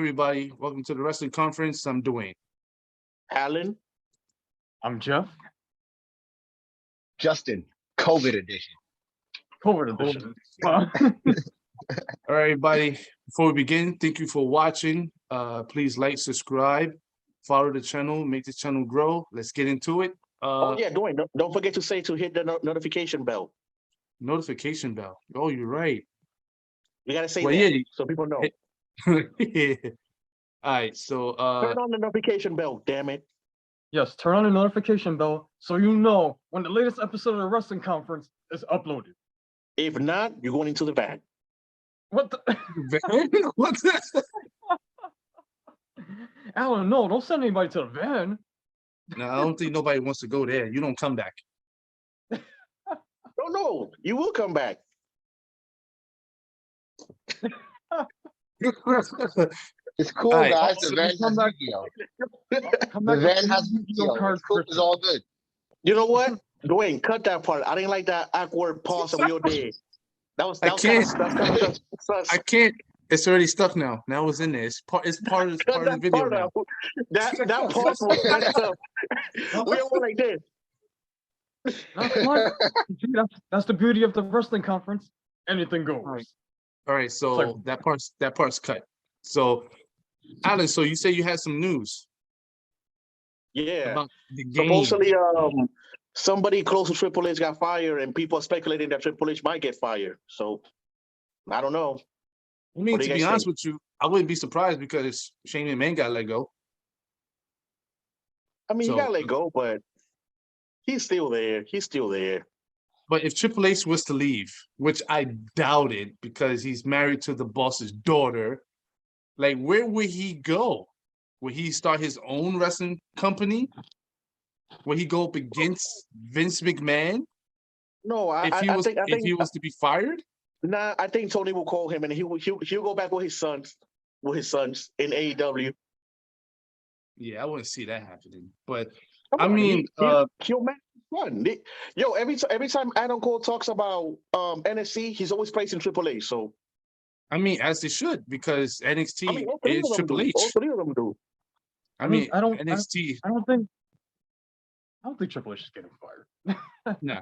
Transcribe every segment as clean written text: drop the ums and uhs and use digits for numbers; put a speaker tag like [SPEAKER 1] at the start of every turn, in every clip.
[SPEAKER 1] everybody. Welcome to the Wrestling Conference. I'm Dwayne.
[SPEAKER 2] Alan.
[SPEAKER 3] I'm Jeff.
[SPEAKER 4] Justin, COVID edition.
[SPEAKER 3] COVID edition.
[SPEAKER 1] All right, everybody. Before we begin, thank you for watching. Please like, subscribe, follow the channel, make the channel grow. Let's get into it.
[SPEAKER 2] Dwayne, don't forget to hit the notification bell.
[SPEAKER 1] Notification bell. Oh, you're right.
[SPEAKER 2] You gotta say that so people know.
[SPEAKER 1] Yeah. All right, so
[SPEAKER 2] turn on the notification bell, damn it.
[SPEAKER 3] Yes, turn on the notification bell so you know when the latest episode of the Wrestling Conference is uploaded.
[SPEAKER 2] If not, you're going into the van.
[SPEAKER 3] What the?
[SPEAKER 1] What's this?
[SPEAKER 3] Alan, no, don't send anybody to the van.
[SPEAKER 1] No, I don't think nobody wants to go there. You don't come back.
[SPEAKER 2] No, you will come back.
[SPEAKER 4] It's cool,
[SPEAKER 1] All right.
[SPEAKER 4] guys. The van has video. The van has video. It's all good.
[SPEAKER 2] You know what, Dwayne? Cut that part. I didn't like that awkward pause of your day.
[SPEAKER 1] I can't. It's already stuck now. Now it's in there. It's part of the video now.
[SPEAKER 2] That pause was messed up. We all like this.
[SPEAKER 3] That's the beauty of the Wrestling Conference. Anything goes.
[SPEAKER 1] All right, so that part's cut. So, Alan, so you say you had some news.
[SPEAKER 2] Yeah.
[SPEAKER 1] About the game.
[SPEAKER 2] Supposedly, somebody close to Triple H got fired, and people are speculating that Triple H might get fired. So, I don't know.
[SPEAKER 1] I mean, to be honest with you, I wouldn't be surprised because Shane McMahon got let go.
[SPEAKER 2] I mean, he got let go, but he's still there.
[SPEAKER 1] But if Triple H was to leave, which I doubted because he's married to the boss's daughter, like where would he go? Would he start his own wrestling company? Would he go up against Vince McMahon?
[SPEAKER 2] No,
[SPEAKER 1] if he was to be fired?
[SPEAKER 2] Nah, I think Tony will call him and he'll go back with his sons in AEW.
[SPEAKER 1] Yeah, I wouldn't see that happening. But
[SPEAKER 2] he'll match fun. Yo, every time Adam Cole talks about NXT, he's always praising Triple H. So,
[SPEAKER 1] I mean, as they should, because NXT is Triple H.
[SPEAKER 2] All three of them do.
[SPEAKER 1] I mean,
[SPEAKER 3] I don't
[SPEAKER 1] NXT.
[SPEAKER 3] I don't think Triple H is getting fired.
[SPEAKER 1] Nah.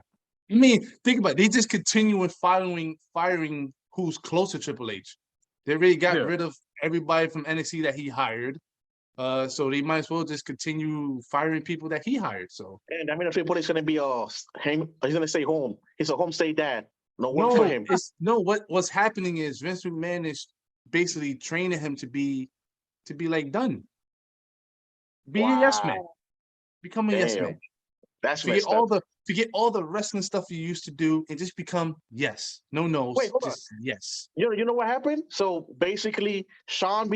[SPEAKER 1] I mean, think about it. They just continue with firing who's close to Triple H. They already got rid of everybody from NXT that he hired. So they might as well just continue firing people that he hired. So,
[SPEAKER 2] and I mean, Triple H is gonna be he's gonna stay home. He's a home state dad. No work for him.
[SPEAKER 1] What's happening is Vince McMahon is basically training him to be like done. Be a yes man. Become a yes man.
[SPEAKER 2] That's
[SPEAKER 1] forget all the wrestling stuff you used to do and just become yes. No no's.
[SPEAKER 2] Wait, hold
[SPEAKER 1] just on. Yes.
[SPEAKER 2] You know what happened? So basically, Sean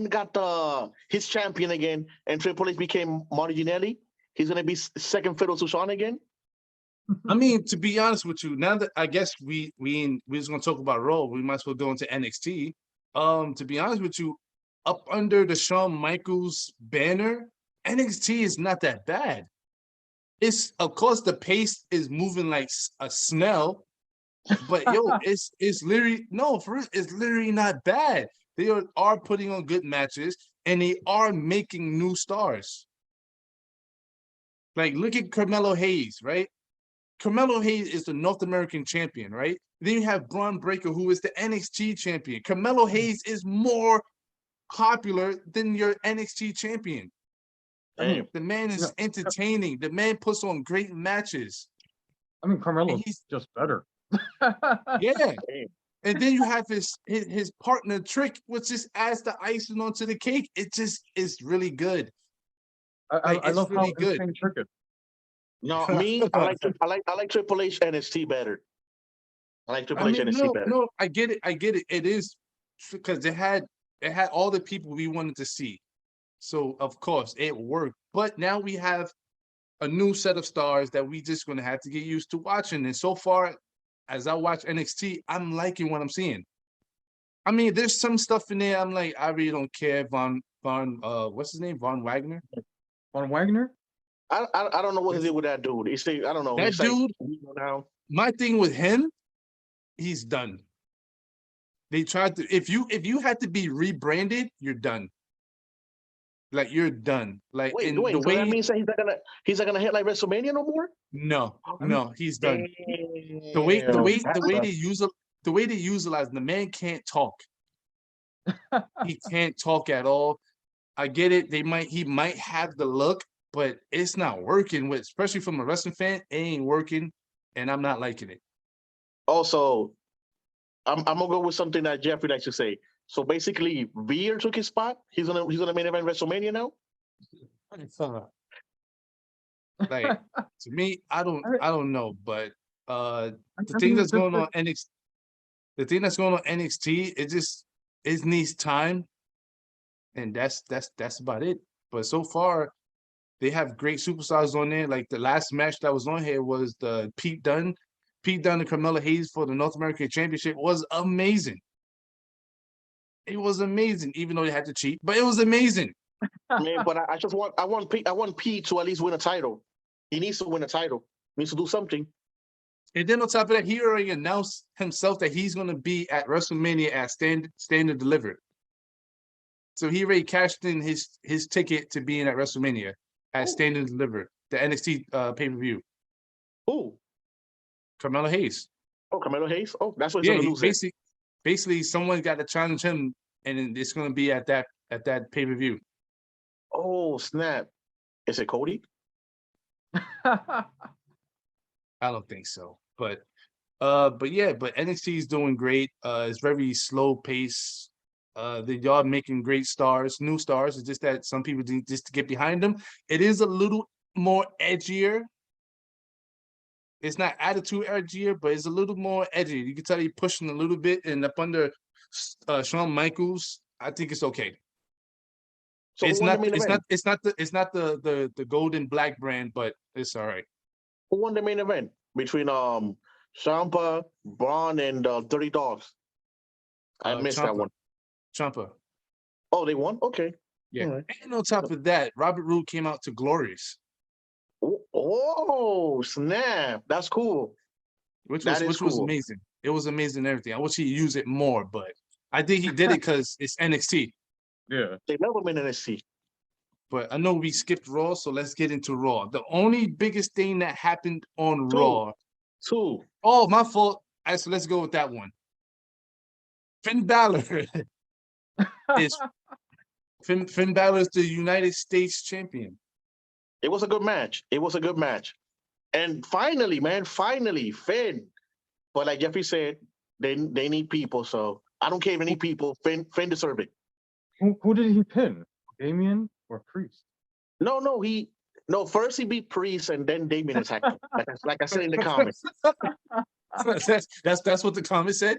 [SPEAKER 2] got his champion again, and Triple H became Marty Jannetty. He's gonna be second fiddle to Sean again.
[SPEAKER 1] I mean, to be honest with you, now that I guess we're just gonna talk about Raw, we might as well go into NXT. To be honest with you, up under the Shawn Michaels banner, NXT is not that bad. It's of course the pace is moving like a snail, but yo, it's literally it's literally not bad. They are putting on good matches and they are making new stars. Like look at Carmelo Hayes, right? Carmelo Hayes is the North American champion, right? Then you have Braun Breaker, who is the NXT champion. Carmelo Hayes is more popular than your NXT champion. I mean, the man is entertaining. The man puts on great matches.
[SPEAKER 3] I mean, Carmelo's just better.
[SPEAKER 1] Yeah. And then you have his partner Trick, which just adds the icing onto the cake. It just is really good.
[SPEAKER 3] I love really how good Trick is.
[SPEAKER 2] No, me, I like Triple H NXT better. I like Triple H NXT better.
[SPEAKER 1] No, I get it. It is because it had all the people we wanted to see. So of course it worked. But now we have a new set of stars that we just gonna have to get used to watching. And so far, as I watch NXT, I'm liking what I'm seeing. I mean, there's some stuff in there I'm like, I really don't care. What's his name? Von Wagner?
[SPEAKER 3] Von Wagner?
[SPEAKER 2] I don't know what he did with that dude. I don't know.
[SPEAKER 1] That dude, my thing with him, he's done. They tried to. If you had to be rebranded, you're done. Like you're done. Like
[SPEAKER 2] Wait,
[SPEAKER 1] in the
[SPEAKER 2] so that
[SPEAKER 1] way.
[SPEAKER 2] means that he's not gonna hit like WrestleMania no more?
[SPEAKER 1] No, he's done. The
[SPEAKER 2] Damn,
[SPEAKER 1] way they use it, the way they utilize the man can't talk. He can't talk at all. I get it. He might have the look, but it's not working with, especially from a wrestling fan, it ain't working, and I'm not liking it.
[SPEAKER 2] Also, I'm gonna go with something that Jeffrey likes to say. So basically, Veer took his spot. He's gonna main event WrestleMania now.
[SPEAKER 1] Like to me, I don't know, but the
[SPEAKER 3] I
[SPEAKER 1] thing
[SPEAKER 3] mean,
[SPEAKER 1] that's going on NXT, the thing that's going on NXT, it needs time, and that's about it. But so far, they have great superstars on there. Like the last match that was on here was the Pete Dunne and Carmelo Hayes for the North American Championship was amazing. It was amazing, even though they had to cheat, but it was amazing.
[SPEAKER 2] Man, but I want Pete to at least win a title. He needs to win a title. He needs to do something.
[SPEAKER 1] And then on top of that, he already announced himself that he's going to be at WrestleMania at Standard Delivered. So he already cashed in his ticket to being at WrestleMania at Standard Delivered, the NXT pay-per-view.
[SPEAKER 2] Who?
[SPEAKER 1] Carmelo Hayes.
[SPEAKER 2] Oh, Carmelo Hayes. Oh, that's what he's gonna lose.
[SPEAKER 1] Basically, someone got to challenge him, and it's going to be at that pay-per-view.
[SPEAKER 2] Oh snap! Is it Cody?
[SPEAKER 1] I don't think so, but NXT is doing great. It's very slow pace. They are making great stars, new stars. It's just that some people just to get behind them. It is a little more edgier. It's not attitude edgier, but it's a little more edgy. You can tell he's pushing a little bit, and up under Shawn Michaels, I think it's okay.
[SPEAKER 2] So
[SPEAKER 1] It's not the golden black brand, but it's all right.
[SPEAKER 2] Who won the main event between Ciampa, Braun, and Dirty Dogs? I missed that one.
[SPEAKER 1] Ciampa.
[SPEAKER 2] Oh, they won? Okay.
[SPEAKER 1] Yeah.
[SPEAKER 2] Right.
[SPEAKER 1] And on top of that, Robert Roode came out to Glorious.
[SPEAKER 2] Oh, snap. That's cool.
[SPEAKER 1] Which was amazing. It was amazing and everything. I wish he used it more, but I think he did it because it's NXT.
[SPEAKER 3] Yeah.
[SPEAKER 2] They never been in NXT.
[SPEAKER 1] But I know we skipped Raw, so let's get into Raw. The only biggest thing that happened on Raw. Oh, my fault. All right, so let's go with that one. Finn Balor is Finn Balor is the United States champion.
[SPEAKER 2] It was a good match. And finally, Finn. But like Jeffrey said, they need people. So I don't care if any people. Finn deserve it.
[SPEAKER 3] Who did he pin? Damien or Priest?
[SPEAKER 2] No, first he beat Priest and then Damien attacked him. Like I said in the comments.
[SPEAKER 1] That's what the comment said.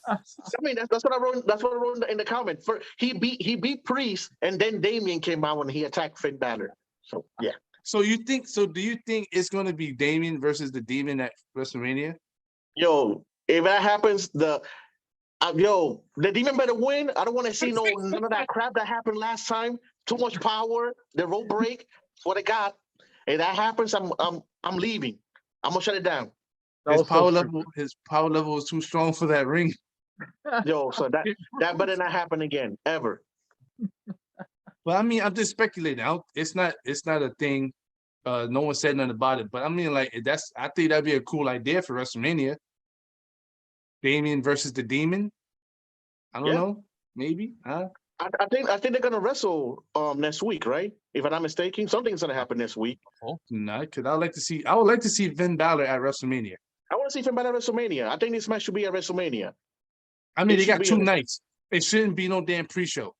[SPEAKER 2] I mean, that's what I wrote. That's what I wrote in the comment. He beat Priest and then Damien came out when he attacked Finn Balor. So yeah.
[SPEAKER 1] So do you think it's gonna be Damien versus the Demon at WrestleMania?
[SPEAKER 2] Yo, if that happens, the Demon better win. I don't want to see none of that crap that happened last time. Too much power, the rope break. That's what I got. If that happens, I'm leaving. I'm gonna shut it down.
[SPEAKER 1] His power level is too strong for that ring.
[SPEAKER 2] Yo, so that better not happen again, ever.
[SPEAKER 1] Well, I mean, I'm just speculating. It's not a thing. No one said nothing about it. But I mean, like I think that'd be a cool idea for WrestleMania. Damien versus the Demon. I don't know. Maybe.
[SPEAKER 2] I think they're gonna wrestle next week, right? If I'm not mistaken, something's gonna happen this week.
[SPEAKER 1] Oh, no, because I would like to see Finn Balor at WrestleMania.
[SPEAKER 2] I want to see Finn Balor at WrestleMania. I think this match should be at WrestleMania.
[SPEAKER 1] I mean, they got 2 nights. It shouldn't be no damn pre-show.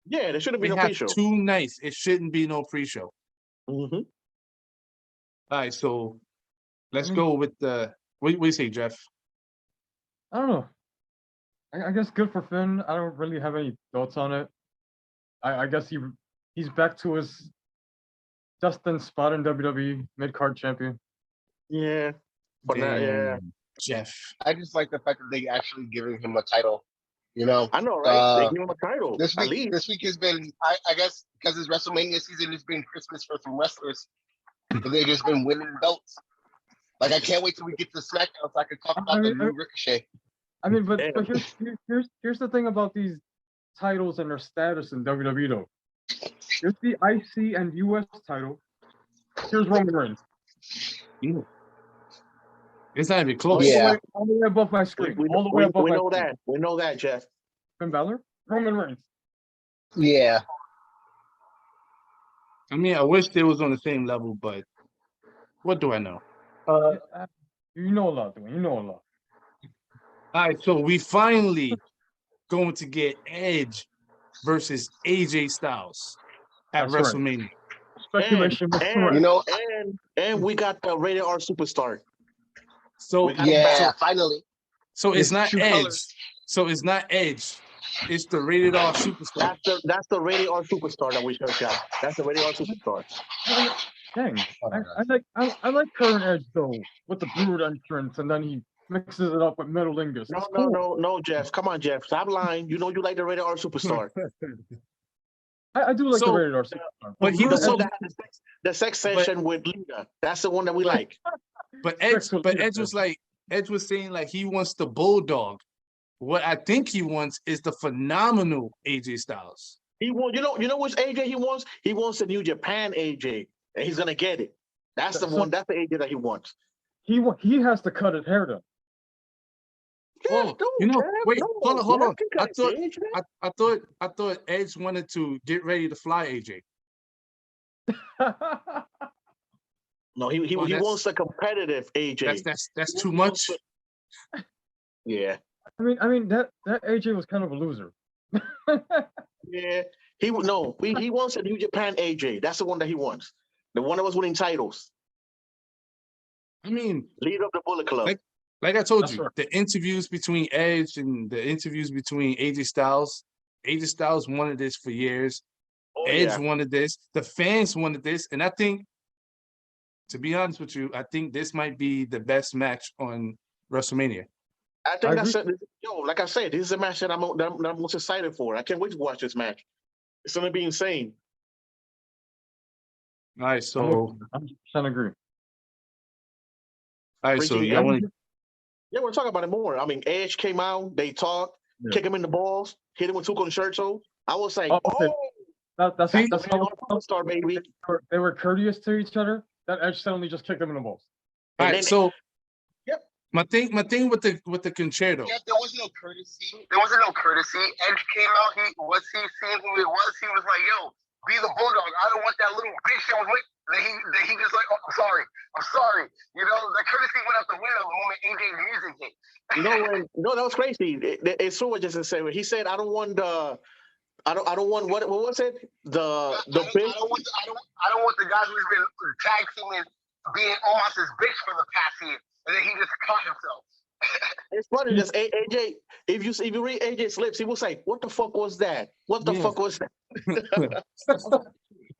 [SPEAKER 2] Yeah, there shouldn't be no pre-show.
[SPEAKER 1] 2 nights. It shouldn't be no pre-show.
[SPEAKER 2] Mm-hmm.
[SPEAKER 1] All right, so let's go with the. What do you say, Jeff?
[SPEAKER 3] I don't know. I guess good for Finn. I don't really have any thoughts on it. I guess he's back to his destined spot in WWE, mid-card champion.
[SPEAKER 2] Yeah. But yeah.
[SPEAKER 1] Jeff.
[SPEAKER 4] I just like the fact that they actually giving him a title. You know,
[SPEAKER 2] I know, right? They give him a title.
[SPEAKER 4] This week has been, I guess, because it's WrestleMania season, it's been Christmas for some wrestlers. But they've just been winning belts. Like, I can't wait till we get to SmackDown so I can talk about the new Ricochet.
[SPEAKER 3] I mean, but
[SPEAKER 2] Damn.
[SPEAKER 3] here's the thing about these titles and their status in WWE though. Here's the IC and US title. Here's Roman Reigns.
[SPEAKER 1] It's not even close.
[SPEAKER 4] Yeah.
[SPEAKER 3] All the way above my screen.
[SPEAKER 2] We
[SPEAKER 3] All the way above my
[SPEAKER 2] know
[SPEAKER 3] screen.
[SPEAKER 2] that. We know that, Jeff.
[SPEAKER 3] Finn Balor, Roman Reigns.
[SPEAKER 4] Yeah.
[SPEAKER 1] I mean, I wish they was on the same level, but what do I know?
[SPEAKER 3] You know a lot, Dwayne. You know a lot.
[SPEAKER 1] All right, so we finally going to get Edge versus AJ Styles at
[SPEAKER 3] That's right.
[SPEAKER 1] WrestleMania.
[SPEAKER 3] Speculation was
[SPEAKER 2] And,
[SPEAKER 3] correct.
[SPEAKER 4] You know,
[SPEAKER 2] and we got the rated R superstar.
[SPEAKER 1] So
[SPEAKER 4] yeah, finally.
[SPEAKER 1] so it's
[SPEAKER 3] With
[SPEAKER 1] not
[SPEAKER 3] true
[SPEAKER 1] Edge.
[SPEAKER 3] colors.
[SPEAKER 1] So it's not Edge. It's the rated R superstar.
[SPEAKER 2] That's the rated R superstar that we just got. That's the rated R superstar.
[SPEAKER 3] Dang, I like current Edge though, with the Brood entrance, and then he mixes it up with Metal Lingus.
[SPEAKER 2] No, Jeff. Come on, Jeff. Stop lying. You know you like the rated R superstar.
[SPEAKER 3] I do like the
[SPEAKER 1] So-
[SPEAKER 3] rated R superstar.
[SPEAKER 1] but he
[SPEAKER 2] The
[SPEAKER 1] was
[SPEAKER 2] one
[SPEAKER 1] so-
[SPEAKER 2] that had the sex session with Lita. That's the one that we like.
[SPEAKER 1] But Edge
[SPEAKER 3] Sexual
[SPEAKER 1] was like Edge was saying like he wants the bulldog. What I think he wants is the phenomenal AJ Styles.
[SPEAKER 2] He wants, you know which AJ he wants? He wants the New Japan AJ, and he's gonna get it. That's the one. That's the AJ that he wants.
[SPEAKER 3] He has to cut his hair though.
[SPEAKER 1] Oh,
[SPEAKER 2] no,
[SPEAKER 1] you know,
[SPEAKER 2] Jeff,
[SPEAKER 1] wait,
[SPEAKER 2] no,
[SPEAKER 1] hold on.
[SPEAKER 2] Jeff can cut his AJ.
[SPEAKER 1] I thought Edge wanted to get ready to fly AJ.
[SPEAKER 2] No, he
[SPEAKER 1] Well, that's-
[SPEAKER 2] wants the competitive AJ.
[SPEAKER 1] That's too much.
[SPEAKER 2] Yeah,
[SPEAKER 3] I mean that AJ was kind of a loser.
[SPEAKER 2] yeah. He wants a New Japan AJ. That's the one that he wants. The one that was winning titles.
[SPEAKER 1] I mean,
[SPEAKER 2] Leader of the Bullet Club.
[SPEAKER 1] like I told
[SPEAKER 3] That's
[SPEAKER 1] you,
[SPEAKER 3] right.
[SPEAKER 1] the interviews between Edge and the interviews between AJ Styles wanted this for years.
[SPEAKER 2] Oh,
[SPEAKER 1] Edge
[SPEAKER 2] yeah.
[SPEAKER 1] wanted this. The fans wanted this. And I think, to be honest with you, I think this might be the best match on WrestleMania.
[SPEAKER 2] I think
[SPEAKER 3] I
[SPEAKER 2] that's it. Yo, like I said, this is a match that I'm most excited for. I can't wait to watch this match. It's gonna be insane.
[SPEAKER 1] All right, so
[SPEAKER 3] I'm trying to agree.
[SPEAKER 2] Freaking
[SPEAKER 1] y'all want
[SPEAKER 2] Yeah, we're talking about it more. I mean, Edge came out, they talked,
[SPEAKER 3] Yeah.
[SPEAKER 2] kick him in the balls, hit him with two concertos. I was like,
[SPEAKER 3] Oh, okay.
[SPEAKER 2] that's
[SPEAKER 3] That's how
[SPEAKER 2] superstar, baby.
[SPEAKER 3] they were courteous to each other. That Edge suddenly just kicked him in the balls.
[SPEAKER 1] all
[SPEAKER 2] And
[SPEAKER 1] right,
[SPEAKER 2] then-
[SPEAKER 1] so
[SPEAKER 2] Yep.
[SPEAKER 1] my thing with the concerto.
[SPEAKER 4] Yeah, there was no courtesy. Edge came out. He seeing who it was. He was like, "Yo, be the bulldog. I don't want that little bitch that was with." That he just like, "Oh, I'm sorry." You know, the courtesy went out the window the moment AJ's music hit.
[SPEAKER 2] No, that was crazy. It's so just to say. He said, "I don't want the, I don't want what was it? The
[SPEAKER 4] I
[SPEAKER 2] bitch."
[SPEAKER 4] don't want the guy who's been tag teaming being Omos's bitch for the past year, and then he just caught himself.
[SPEAKER 2] It's funny, just AJ. If you read AJ's lips, he was like, "What the fuck was that? What the
[SPEAKER 1] Yeah.
[SPEAKER 2] fuck was that?"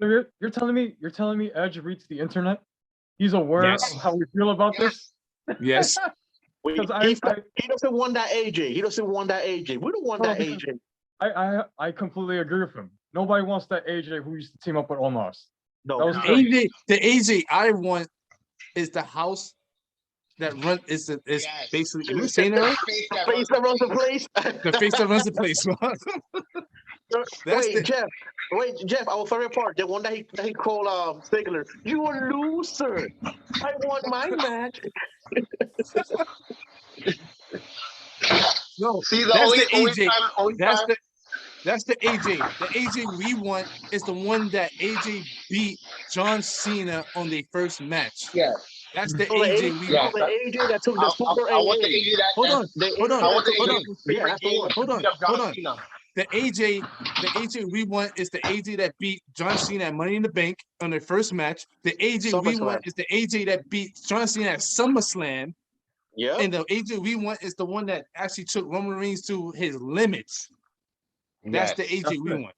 [SPEAKER 3] So you're telling me Edge reads the internet? He's aware
[SPEAKER 1] Yes.
[SPEAKER 3] of how we feel about this?
[SPEAKER 1] Yes.
[SPEAKER 2] He doesn't want that AJ. He doesn't want that AJ. We don't want
[SPEAKER 3] No,
[SPEAKER 2] that
[SPEAKER 3] because-
[SPEAKER 2] AJ.
[SPEAKER 3] I completely agree with him. Nobody wants that AJ who used to team up with Omos.
[SPEAKER 2] No,
[SPEAKER 3] that was
[SPEAKER 2] God.
[SPEAKER 3] great.
[SPEAKER 1] The AJ I want is the house that is
[SPEAKER 4] Yes.
[SPEAKER 1] basically, am I saying that right?
[SPEAKER 2] Face that runs the place.
[SPEAKER 1] The face that runs the place. That's
[SPEAKER 2] Wait, Jeff, our favorite part, the one that he called Ziggler. You a loser. I want my match.
[SPEAKER 1] No,
[SPEAKER 4] See,
[SPEAKER 1] that's
[SPEAKER 4] only
[SPEAKER 1] the AJ.
[SPEAKER 4] time.
[SPEAKER 1] That's the AJ. The AJ we want is the one that AJ beat John Cena on their first match.
[SPEAKER 4] Yeah.
[SPEAKER 1] That's the
[SPEAKER 2] Oh, the
[SPEAKER 1] AJ we
[SPEAKER 4] Yeah.
[SPEAKER 1] want.
[SPEAKER 2] The AJ that took the super
[SPEAKER 4] I want the
[SPEAKER 2] AA.
[SPEAKER 4] AJ that.
[SPEAKER 1] Hold on.
[SPEAKER 4] I want the
[SPEAKER 1] Hold
[SPEAKER 4] AJ
[SPEAKER 1] on.
[SPEAKER 4] whose
[SPEAKER 2] Yeah,
[SPEAKER 4] favorite
[SPEAKER 2] that's the
[SPEAKER 4] game
[SPEAKER 2] one.
[SPEAKER 1] Hold on,
[SPEAKER 4] beat up John
[SPEAKER 1] hold on.
[SPEAKER 4] Cena.
[SPEAKER 1] The AJ we want is the AJ that beat John Cena at Money in the Bank on their first match. The AJ we
[SPEAKER 2] SummerSlam.
[SPEAKER 1] want is the AJ that beat John Cena at SummerSlam.
[SPEAKER 2] Yeah.
[SPEAKER 1] And the AJ we want is the one that actually took Roman Reigns to his limits. That's the AJ
[SPEAKER 3] That's
[SPEAKER 1] we
[SPEAKER 3] it.
[SPEAKER 1] want.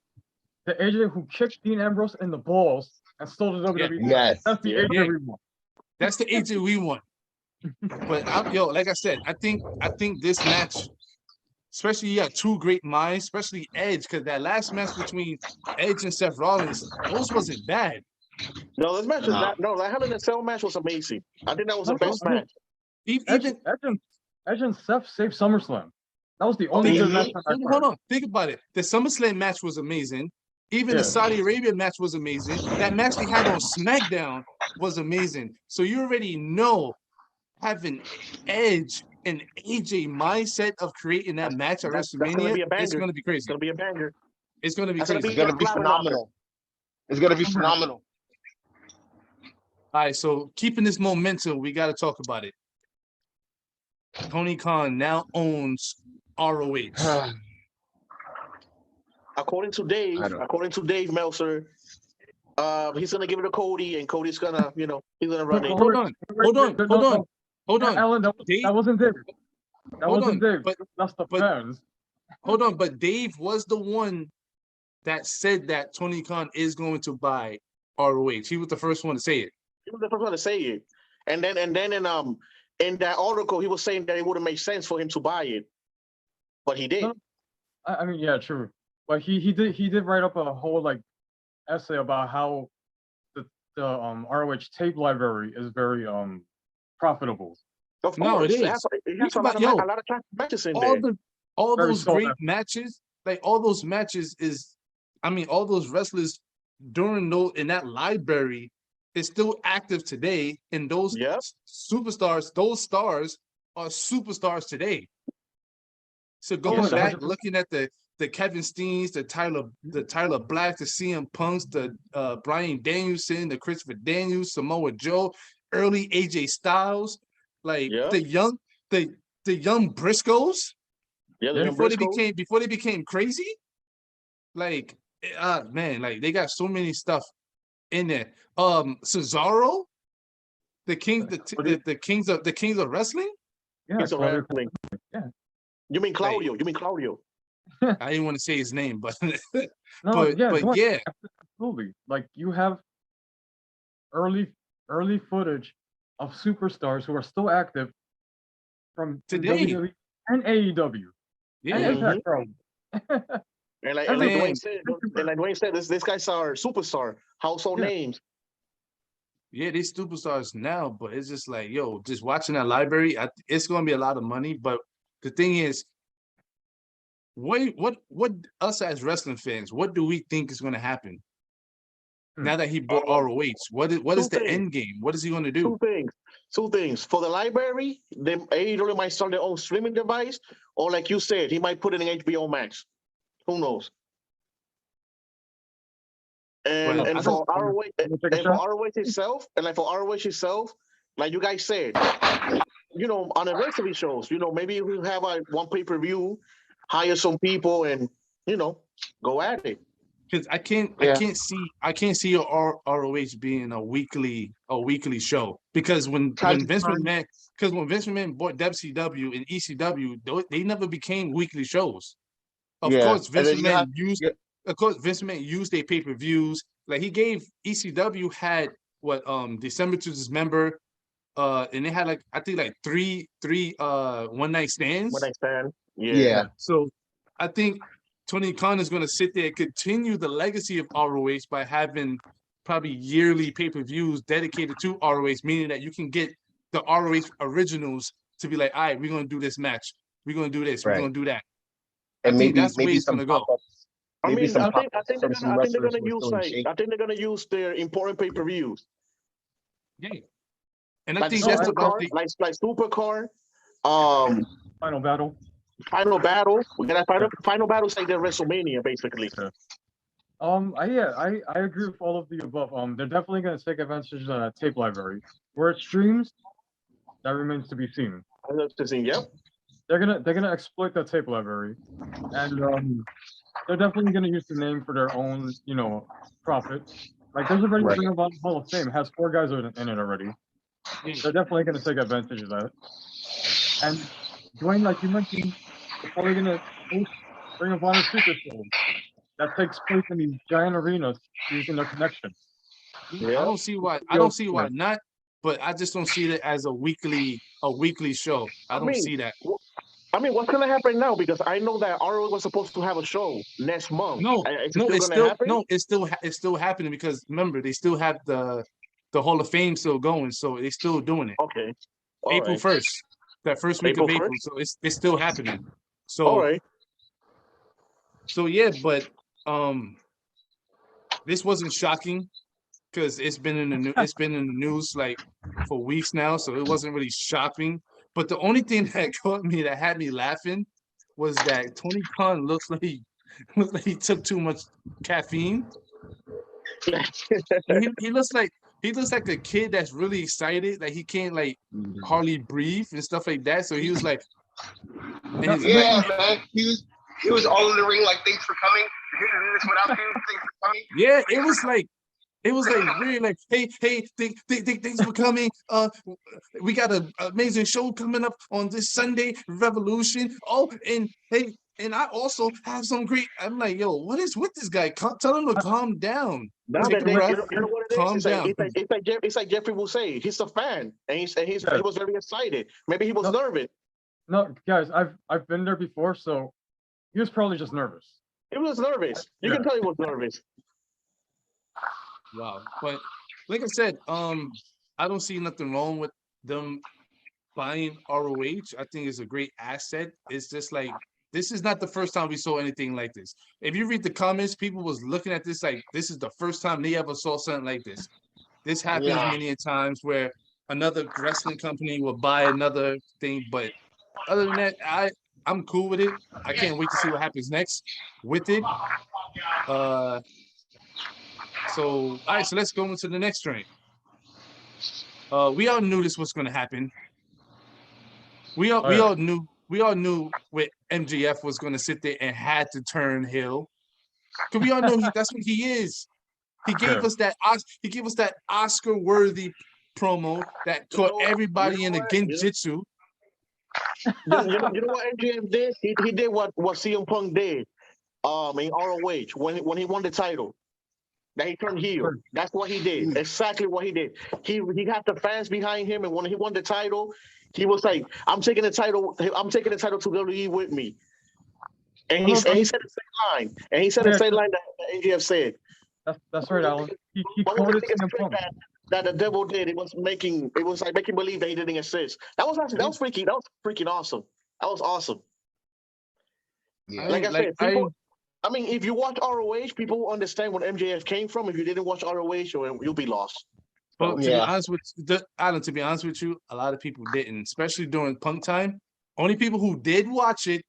[SPEAKER 3] The AJ who kicked Dean Ambrose in the balls and stole the WWE.
[SPEAKER 4] Yes.
[SPEAKER 3] That's the
[SPEAKER 2] Yeah.
[SPEAKER 3] AJ we want.
[SPEAKER 1] That's the AJ we want. But like I said, I think this match, especially you got two great minds, especially Edge, because that last match between Edge and Seth Rollins, those wasn't bad.
[SPEAKER 2] No, this match is
[SPEAKER 4] No.
[SPEAKER 2] not. No, that Hell in a Cell match was amazing. I think that was the
[SPEAKER 3] No,
[SPEAKER 2] best
[SPEAKER 3] no.
[SPEAKER 2] match.
[SPEAKER 1] Even
[SPEAKER 3] Edge and Seth saved SummerSlam. That was the only
[SPEAKER 1] Think
[SPEAKER 3] good
[SPEAKER 1] of
[SPEAKER 3] match.
[SPEAKER 1] it.
[SPEAKER 3] on that
[SPEAKER 1] Hold
[SPEAKER 3] card.
[SPEAKER 1] on. Think about it. The SummerSlam match was amazing. Even the
[SPEAKER 3] Yeah.
[SPEAKER 1] Saudi Arabia match was amazing. That match they had on SmackDown was amazing. So you already know having Edge and AJ mindset of creating that match at
[SPEAKER 2] That's gonna
[SPEAKER 1] WrestleMania,
[SPEAKER 2] be a banger.
[SPEAKER 1] it's gonna be
[SPEAKER 2] It's
[SPEAKER 1] crazy.
[SPEAKER 2] gonna be a banger.
[SPEAKER 1] It's gonna be
[SPEAKER 2] That's gonna
[SPEAKER 1] crazy.
[SPEAKER 2] be
[SPEAKER 5] It's gonna be
[SPEAKER 2] a
[SPEAKER 5] phenomenal. It's gonna be phenomenal.
[SPEAKER 1] All right, so keeping this momentum, we got to talk about it. Tony Khan now owns ROH.
[SPEAKER 2] According to Dave Meltzer, he's gonna give it to Cody, and Cody's gonna, he's gonna run it.
[SPEAKER 1] Hold on.
[SPEAKER 3] Alan, that wasn't Dave. That
[SPEAKER 1] Hold
[SPEAKER 3] wasn't
[SPEAKER 1] on,
[SPEAKER 3] Dave.
[SPEAKER 1] but-
[SPEAKER 3] That's the
[SPEAKER 1] but-
[SPEAKER 3] fans.
[SPEAKER 1] Hold on, but Dave was the one that said that Tony Khan is going to buy ROH. He was the first one to say it.
[SPEAKER 2] He was the first one to say it, and then in that article he was saying that it wouldn't make sense for him to buy it, but he did.
[SPEAKER 3] No. I mean, yeah, true. But he did write up a whole like essay about how the ROH tape library is very profitable.
[SPEAKER 2] Of
[SPEAKER 1] No,
[SPEAKER 2] course,
[SPEAKER 1] it is.
[SPEAKER 2] it has
[SPEAKER 1] Think
[SPEAKER 2] a lot
[SPEAKER 1] about-
[SPEAKER 2] of matches in
[SPEAKER 1] all
[SPEAKER 2] there.
[SPEAKER 1] all
[SPEAKER 3] Very
[SPEAKER 1] those
[SPEAKER 3] sold
[SPEAKER 1] great
[SPEAKER 3] out.
[SPEAKER 1] matches, like all those matches is, I mean, all those wrestlers during those in that library is still active today, and those
[SPEAKER 2] Yep.
[SPEAKER 1] superstars, those stars are superstars today. So going
[SPEAKER 3] yeah,
[SPEAKER 1] back,
[SPEAKER 3] 100%.
[SPEAKER 1] looking at the Kevin Steens, the Tyler Black, the CM Punks, the Bryan Danielson, the Christopher Daniels, Samoa Joe, early AJ Styles, like
[SPEAKER 2] Yeah.
[SPEAKER 1] the young Briscoes
[SPEAKER 2] Yeah, the
[SPEAKER 1] before they
[SPEAKER 2] Briscoes.
[SPEAKER 1] became crazy. Like man, like they got so many stuff in there. Cesaro, the kings of wrestling.
[SPEAKER 3] Yeah,
[SPEAKER 2] He's a
[SPEAKER 3] Claudio-
[SPEAKER 2] wrestling.
[SPEAKER 3] yeah.
[SPEAKER 2] You mean Claudio? You mean Claudio?
[SPEAKER 1] I didn't want to say his name, but
[SPEAKER 3] No,
[SPEAKER 1] but
[SPEAKER 3] yeah, go ahead.
[SPEAKER 1] yeah,
[SPEAKER 3] Absolutely. Like you have early footage of superstars who are still active from
[SPEAKER 1] Today.
[SPEAKER 3] WWE and AEW and
[SPEAKER 1] yeah.
[SPEAKER 3] Impact Pro.
[SPEAKER 2] And like
[SPEAKER 3] Every-
[SPEAKER 2] Dwayne said, this guy's our superstar, household
[SPEAKER 3] Yeah.
[SPEAKER 2] names.
[SPEAKER 1] Yeah, these superstars now, but it's just like, yo, just watching that library, it's gonna be a lot of money. But the thing is, what us as wrestling fans, what do we think is gonna happen now that he bought ROH? What is the
[SPEAKER 2] two
[SPEAKER 1] end game? What is he gonna do?
[SPEAKER 2] Two things. For the library, they AEW might start their own streaming device, or like you said, he might put it in HBO Max. Who knows? And
[SPEAKER 1] Well, I
[SPEAKER 2] and for
[SPEAKER 1] don't-
[SPEAKER 2] ROH
[SPEAKER 3] Wanna take a
[SPEAKER 2] and for
[SPEAKER 3] shot?
[SPEAKER 2] ROH itself, like you guys said, on anniversary shows, maybe we'll have one pay-per-view, hire some people, and go at it.
[SPEAKER 1] Because I can't see your ROH being a weekly show, because when Vince McMahon bought WCW and ECW, they never became weekly shows. Of course, Vince McMahon used their pay-per-views. Like he gave ECW had December to Dismember, and they had I think three one night stands.
[SPEAKER 2] When I stand,
[SPEAKER 5] Yeah.
[SPEAKER 1] So I think Tony Khan is going to sit there and continue the legacy of ROH by having probably yearly pay-per-views dedicated to ROH, meaning that you can get the ROH originals to be like, all right, we're going to do this match. We're going to do this. We're
[SPEAKER 5] Right.
[SPEAKER 1] going to do that.
[SPEAKER 5] And
[SPEAKER 1] I think
[SPEAKER 5] maybe
[SPEAKER 1] that's the way it's
[SPEAKER 5] some
[SPEAKER 1] gonna go.
[SPEAKER 5] pop-ups.
[SPEAKER 2] I
[SPEAKER 5] Maybe
[SPEAKER 2] mean,
[SPEAKER 5] some
[SPEAKER 2] I think
[SPEAKER 5] pop-ups
[SPEAKER 2] they're
[SPEAKER 5] from some
[SPEAKER 2] gonna
[SPEAKER 5] wrestlers who are
[SPEAKER 2] use
[SPEAKER 5] still in shape.
[SPEAKER 2] I think they're gonna use their important pay-per-views.
[SPEAKER 1] Yeah. And I
[SPEAKER 2] Like
[SPEAKER 1] think that's the
[SPEAKER 2] Supercard, like Supercard,
[SPEAKER 3] Final battle.
[SPEAKER 2] Final Battle. We got Final Battle. Like their WrestleMania, basically.
[SPEAKER 3] I agree with all of the above. They're definitely gonna take advantage of that tape library. Where it streams, that remains to be seen.
[SPEAKER 2] I love to see. Yep.
[SPEAKER 3] They're gonna exploit that tape library, and they're definitely gonna use the name for their own, profit. Like there's already
[SPEAKER 5] Right.
[SPEAKER 3] Ring of Honor Hall of Fame, has 4 guys in it already. They're definitely gonna take advantage of that. And Dwayne, like you mentioned, they're probably gonna host Ring of Honor Super Shows that takes place in these giant arenas using their connection.
[SPEAKER 1] I
[SPEAKER 2] Yeah.
[SPEAKER 1] don't see why not, but I just don't see it as a weekly show. I don't see that.
[SPEAKER 2] I mean, what's gonna happen now? Because I know that ROH was supposed to have a show next month.
[SPEAKER 1] No,
[SPEAKER 2] Is it
[SPEAKER 1] no,
[SPEAKER 2] still
[SPEAKER 1] it's
[SPEAKER 2] gonna
[SPEAKER 1] still
[SPEAKER 2] happen?
[SPEAKER 1] it's still happening, because remember they still have the Hall of Fame still going, so they're still doing it.
[SPEAKER 2] Okay. All
[SPEAKER 1] April
[SPEAKER 2] right.
[SPEAKER 1] 1st, that first week
[SPEAKER 2] April
[SPEAKER 1] of April,
[SPEAKER 2] 1st?
[SPEAKER 1] so it's still happening. So
[SPEAKER 2] All right.
[SPEAKER 1] So yeah, but this wasn't shocking because it's been in the news like for weeks now, so it wasn't really shocking. But the only thing that caught me that had me laughing was that Tony Khan looks like he took too much caffeine. He looks like a kid that's really excited, like he can't like hardly breathe and stuff like that. So he was like, and his
[SPEAKER 4] Yeah, man. He was all in the ring like, thanks for coming. You're gonna do this without you. Thanks for coming.
[SPEAKER 1] yeah, it was like really like, hey, thanks for coming. We got an amazing show coming up on this Sunday, Revolution. Oh, and hey, and I also have some great. I'm like, yo, what is with this guy? Tell him to calm down.
[SPEAKER 2] Now
[SPEAKER 1] Take
[SPEAKER 2] that
[SPEAKER 1] a breath.
[SPEAKER 2] you know what it is?
[SPEAKER 1] Calm down.
[SPEAKER 2] It's like Jeffrey will say. He's a fan, and he was very excited. Maybe he was nervous.
[SPEAKER 3] No, guys, I've been there before, so he was probably just nervous.
[SPEAKER 2] He was nervous. You can tell he was nervous.
[SPEAKER 1] Wow, but like I said, I don't see nothing wrong with them buying ROH. I think it's a great asset. It's just like this is not the first time we saw anything like this. If you read the comments, people was looking at this like this is the first time they ever saw something like this. This happens many a times where another wrestling company will buy another thing, but other than that, I'm cool with it. I can't wait to see what happens next with it. So, all right, so let's go into the next train. We all knew this was going to happen. We all knew what MJF was going to sit there and had to turn heel. Because we all know that's what he is. He gave us that Oscar-worthy promo that caught everybody in a genjutsu.
[SPEAKER 2] You know what MJF did? He did what CM Punk did in ROH when he won the title. That he turned heel. That's what he did. Exactly what he did. He had the fans behind him, and when he won the title, he was like, "I'm taking the title to WWE with me." And he said the same line. And he said the same line that MJF said.
[SPEAKER 3] That's right, Alan. He quoted CM Punk.
[SPEAKER 2] That the devil did. It was making believe that he didn't exist. That was freaking awesome. That was awesome.
[SPEAKER 5] Yeah.
[SPEAKER 2] Like I said, people. I mean, if you watch ROH, people will understand where MJF came from. If you didn't watch ROH, you'll be lost.
[SPEAKER 1] But to be honest with Alan, to be honest with you, a lot of people didn't, especially during Punk time. Only people who did watch it,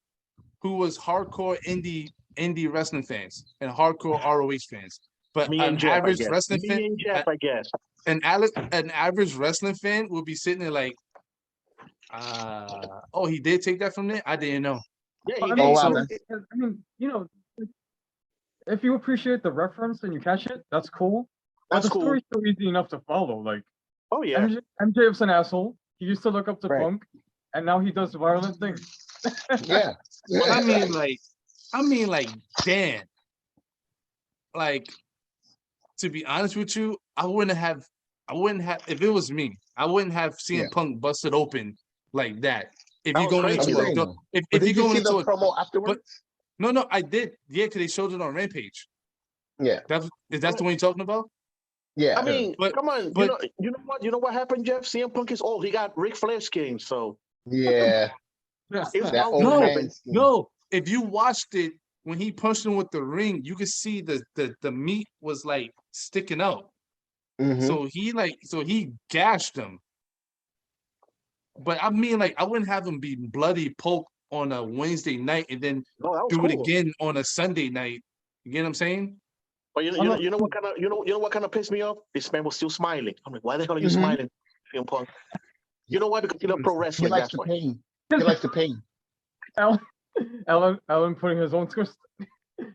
[SPEAKER 1] who was hardcore indie wrestling fans and hardcore ROH fans. But an average wrestling fan,
[SPEAKER 2] I guess.
[SPEAKER 1] An average wrestling fan will be sitting there like, oh, he did take that from there? I didn't know.
[SPEAKER 2] Yeah, he
[SPEAKER 3] I mean, you know, if you appreciate the reference and you catch it, that's cool. But the story's so easy enough to follow. Like,
[SPEAKER 2] oh yeah,
[SPEAKER 3] MJF's an asshole. He used to look up to Punk, and now he does violent things.
[SPEAKER 5] Yeah.
[SPEAKER 1] Well, I mean, like, damn. Like, to be honest with you, I wouldn't have. If it was me, I wouldn't have seen Punk busted open like that. If you're going into if you're going into a
[SPEAKER 5] promo afterwards.
[SPEAKER 1] No, I did. Yeah, because they showed it on Rampage.
[SPEAKER 5] Yeah.
[SPEAKER 1] Is that the one you're talking about?
[SPEAKER 2] Yeah. I mean, come on. You know what? You know what happened, Jeff? CM Punk is old. He got Ric Flair skin, so.
[SPEAKER 5] Yeah.
[SPEAKER 1] No. If you watched it when he punched him with the ring, you could see the meat was like sticking out.
[SPEAKER 5] Mm-hmm.
[SPEAKER 1] So he gashed him. But I mean, like, I wouldn't have him be bloody poked on a Wednesday night and then do it again on a Sunday night. You get what I'm saying?
[SPEAKER 2] But you know what kind of pissed me off? This man was still smiling. I'm like, why the hell are you smiling, CM Punk? You know why? Because he loves pro wrestling.
[SPEAKER 5] He likes the pain. He likes the pain.
[SPEAKER 3] Alan putting his own twist.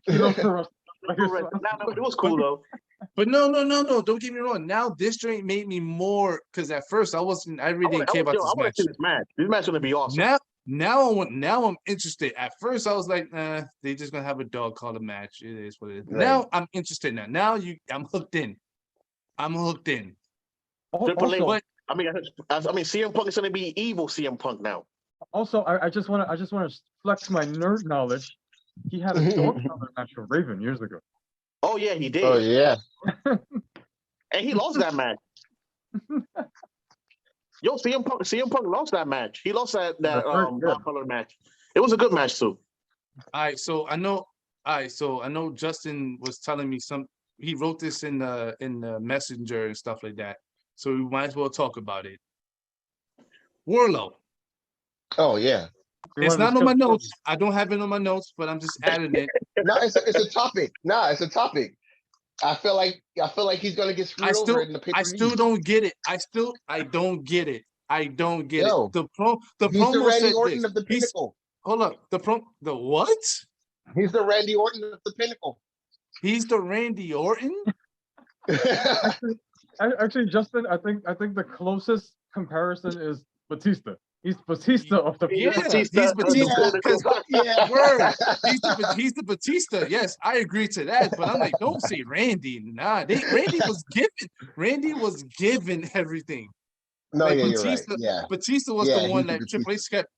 [SPEAKER 3] He loves pro wrestling.
[SPEAKER 2] It was cool though.
[SPEAKER 1] But no. Don't get me wrong. Now this joint made me more because at first I really didn't care about this match.
[SPEAKER 2] This match gonna be awesome.
[SPEAKER 1] Now I'm interested. At first I was like, they just gonna have a dog call a match. It is what it is. Right. Now I'm interested. Now I'm hooked in.
[SPEAKER 2] Also, I mean, CM Punk is gonna be evil CM Punk now.
[SPEAKER 3] Also, I just want to flex my nerd knowledge. He had a dog collar match with Raven years ago.
[SPEAKER 2] Oh yeah, he did.
[SPEAKER 5] Oh yeah.
[SPEAKER 2] And he lost that match. Yo, CM Punk lost that match. He lost that dog collar match. It was a good match too.
[SPEAKER 1] All right, so I know. All right, so I know Justin was telling me some. He wrote this in the messenger and stuff like that. So we might as well talk about it. Warlow.
[SPEAKER 5] Oh yeah.
[SPEAKER 3] We
[SPEAKER 1] It's
[SPEAKER 3] wanna
[SPEAKER 1] not on my
[SPEAKER 3] discuss
[SPEAKER 1] notes. I don't have it on my notes, but I'm just adding it.
[SPEAKER 5] No, it's a topic. No, it's a topic. I feel like he's gonna get screwed over in the pay
[SPEAKER 1] I
[SPEAKER 5] per
[SPEAKER 1] still
[SPEAKER 5] view.
[SPEAKER 1] don't get it. I don't get it. I don't get it.
[SPEAKER 5] Yo,
[SPEAKER 1] The
[SPEAKER 5] he's the
[SPEAKER 1] promo
[SPEAKER 5] Randy
[SPEAKER 1] said
[SPEAKER 5] Orton
[SPEAKER 1] this.
[SPEAKER 5] of the Pinnacle.
[SPEAKER 1] Hold up. The what?
[SPEAKER 5] He's the Randy Orton of the Pinnacle.
[SPEAKER 1] He's the Randy Orton?
[SPEAKER 3] Actually, Justin, I think the closest comparison is Batista. He's Batista of the
[SPEAKER 1] Yeah,
[SPEAKER 2] Batista,
[SPEAKER 1] he's Batista. Because
[SPEAKER 5] Yeah.
[SPEAKER 1] word, he's the Batista. Yes, I agree to that. But I'm like, don't say Randy. Nah, Randy was given everything.
[SPEAKER 5] No,
[SPEAKER 1] Like
[SPEAKER 5] yeah, you're right.
[SPEAKER 1] Batista,
[SPEAKER 5] Yeah.
[SPEAKER 1] Batista was
[SPEAKER 5] Yeah,
[SPEAKER 1] the one
[SPEAKER 5] he's the
[SPEAKER 1] that Triple H kept.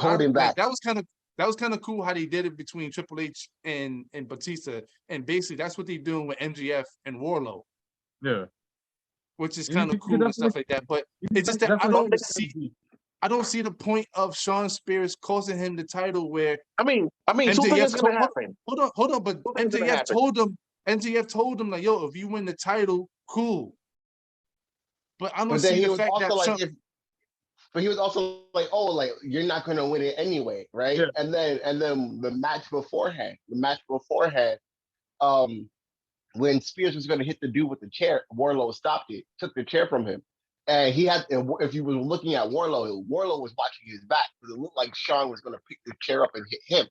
[SPEAKER 5] Holding back.
[SPEAKER 1] That was kind of cool how they did it between Triple H and Batista, and basically that's what they're doing with MGF and Warlow,
[SPEAKER 3] Yeah.
[SPEAKER 1] which is
[SPEAKER 3] You
[SPEAKER 1] kind of
[SPEAKER 3] can
[SPEAKER 1] cool and stuff like that. But it's just that I don't see the point of Sean Spears costing him the title where
[SPEAKER 2] I mean, two things
[SPEAKER 1] MJF
[SPEAKER 2] gonna happen.
[SPEAKER 1] hold on, but
[SPEAKER 2] Two things gonna
[SPEAKER 1] MJF told him like, yo, if you win the title, cool. But I don't
[SPEAKER 5] But then
[SPEAKER 1] see
[SPEAKER 5] he
[SPEAKER 1] the
[SPEAKER 5] was
[SPEAKER 1] fact
[SPEAKER 5] also
[SPEAKER 1] that
[SPEAKER 5] like,
[SPEAKER 1] Sean,
[SPEAKER 5] but he was also like, oh, like you're not gonna win it anyway, right?
[SPEAKER 3] Yeah.
[SPEAKER 5] And then the match beforehand, when Spears was gonna hit the dude with the chair, Warlow stopped it, took the chair from him. And if you were looking at Warlow was watching his back because it looked like Sean was gonna pick the chair up and hit him.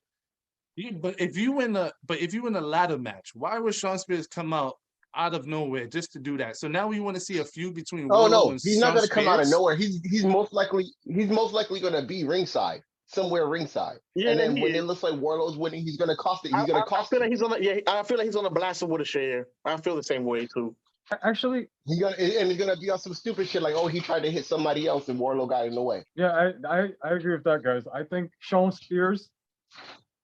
[SPEAKER 1] but if you win a ladder match, why would Sean Spears come out of nowhere just to do that? So now we want to see a feud between
[SPEAKER 5] Oh
[SPEAKER 1] Warlow
[SPEAKER 5] no,
[SPEAKER 1] and
[SPEAKER 5] he's
[SPEAKER 1] Sean
[SPEAKER 5] not gonna come out of
[SPEAKER 1] Spears?
[SPEAKER 5] nowhere. He's most likely gonna be ringside, somewhere ringside.
[SPEAKER 2] Yeah,
[SPEAKER 5] And then
[SPEAKER 2] he
[SPEAKER 5] when it
[SPEAKER 2] is.
[SPEAKER 5] looks like Warlow's winning, he's gonna cost it.
[SPEAKER 2] I
[SPEAKER 5] He's gonna cost
[SPEAKER 2] feel like
[SPEAKER 5] it.
[SPEAKER 2] he's gonna. Yeah, I feel like he's gonna blast him with a chair. I feel the same way too.
[SPEAKER 3] Actually,
[SPEAKER 5] He's gonna be on some stupid shit like, oh, he tried to hit somebody else and Warlow got in the way.
[SPEAKER 3] yeah, I agree with that, guys. I think Sean Spears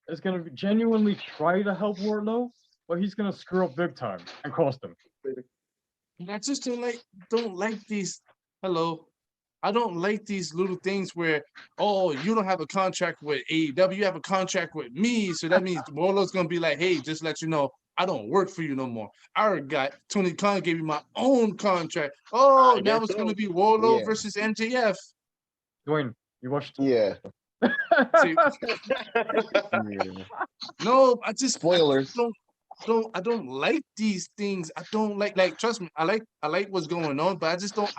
[SPEAKER 3] is gonna genuinely try to help Wardlow, but he's gonna screw up big time and cost him.
[SPEAKER 1] And I just don't like these. Hello. I don't like these little things where, oh, you don't have a contract with AEW, you have a contract with me. So that means Warlow's gonna be like, hey, just let you know, I don't work for you no more. I already got Tony Khan gave me my own contract. Oh,
[SPEAKER 2] I
[SPEAKER 1] now
[SPEAKER 2] guess
[SPEAKER 1] it's
[SPEAKER 2] so.
[SPEAKER 1] gonna be Warlow
[SPEAKER 5] Yeah.
[SPEAKER 1] versus MJF.
[SPEAKER 3] Dwayne, you watched?
[SPEAKER 5] Yeah.
[SPEAKER 1] See,
[SPEAKER 5] Yeah.
[SPEAKER 1] no, I just
[SPEAKER 5] Spoilers.
[SPEAKER 1] I don't like these things. I don't like trust me, I like what's going on, but I just don't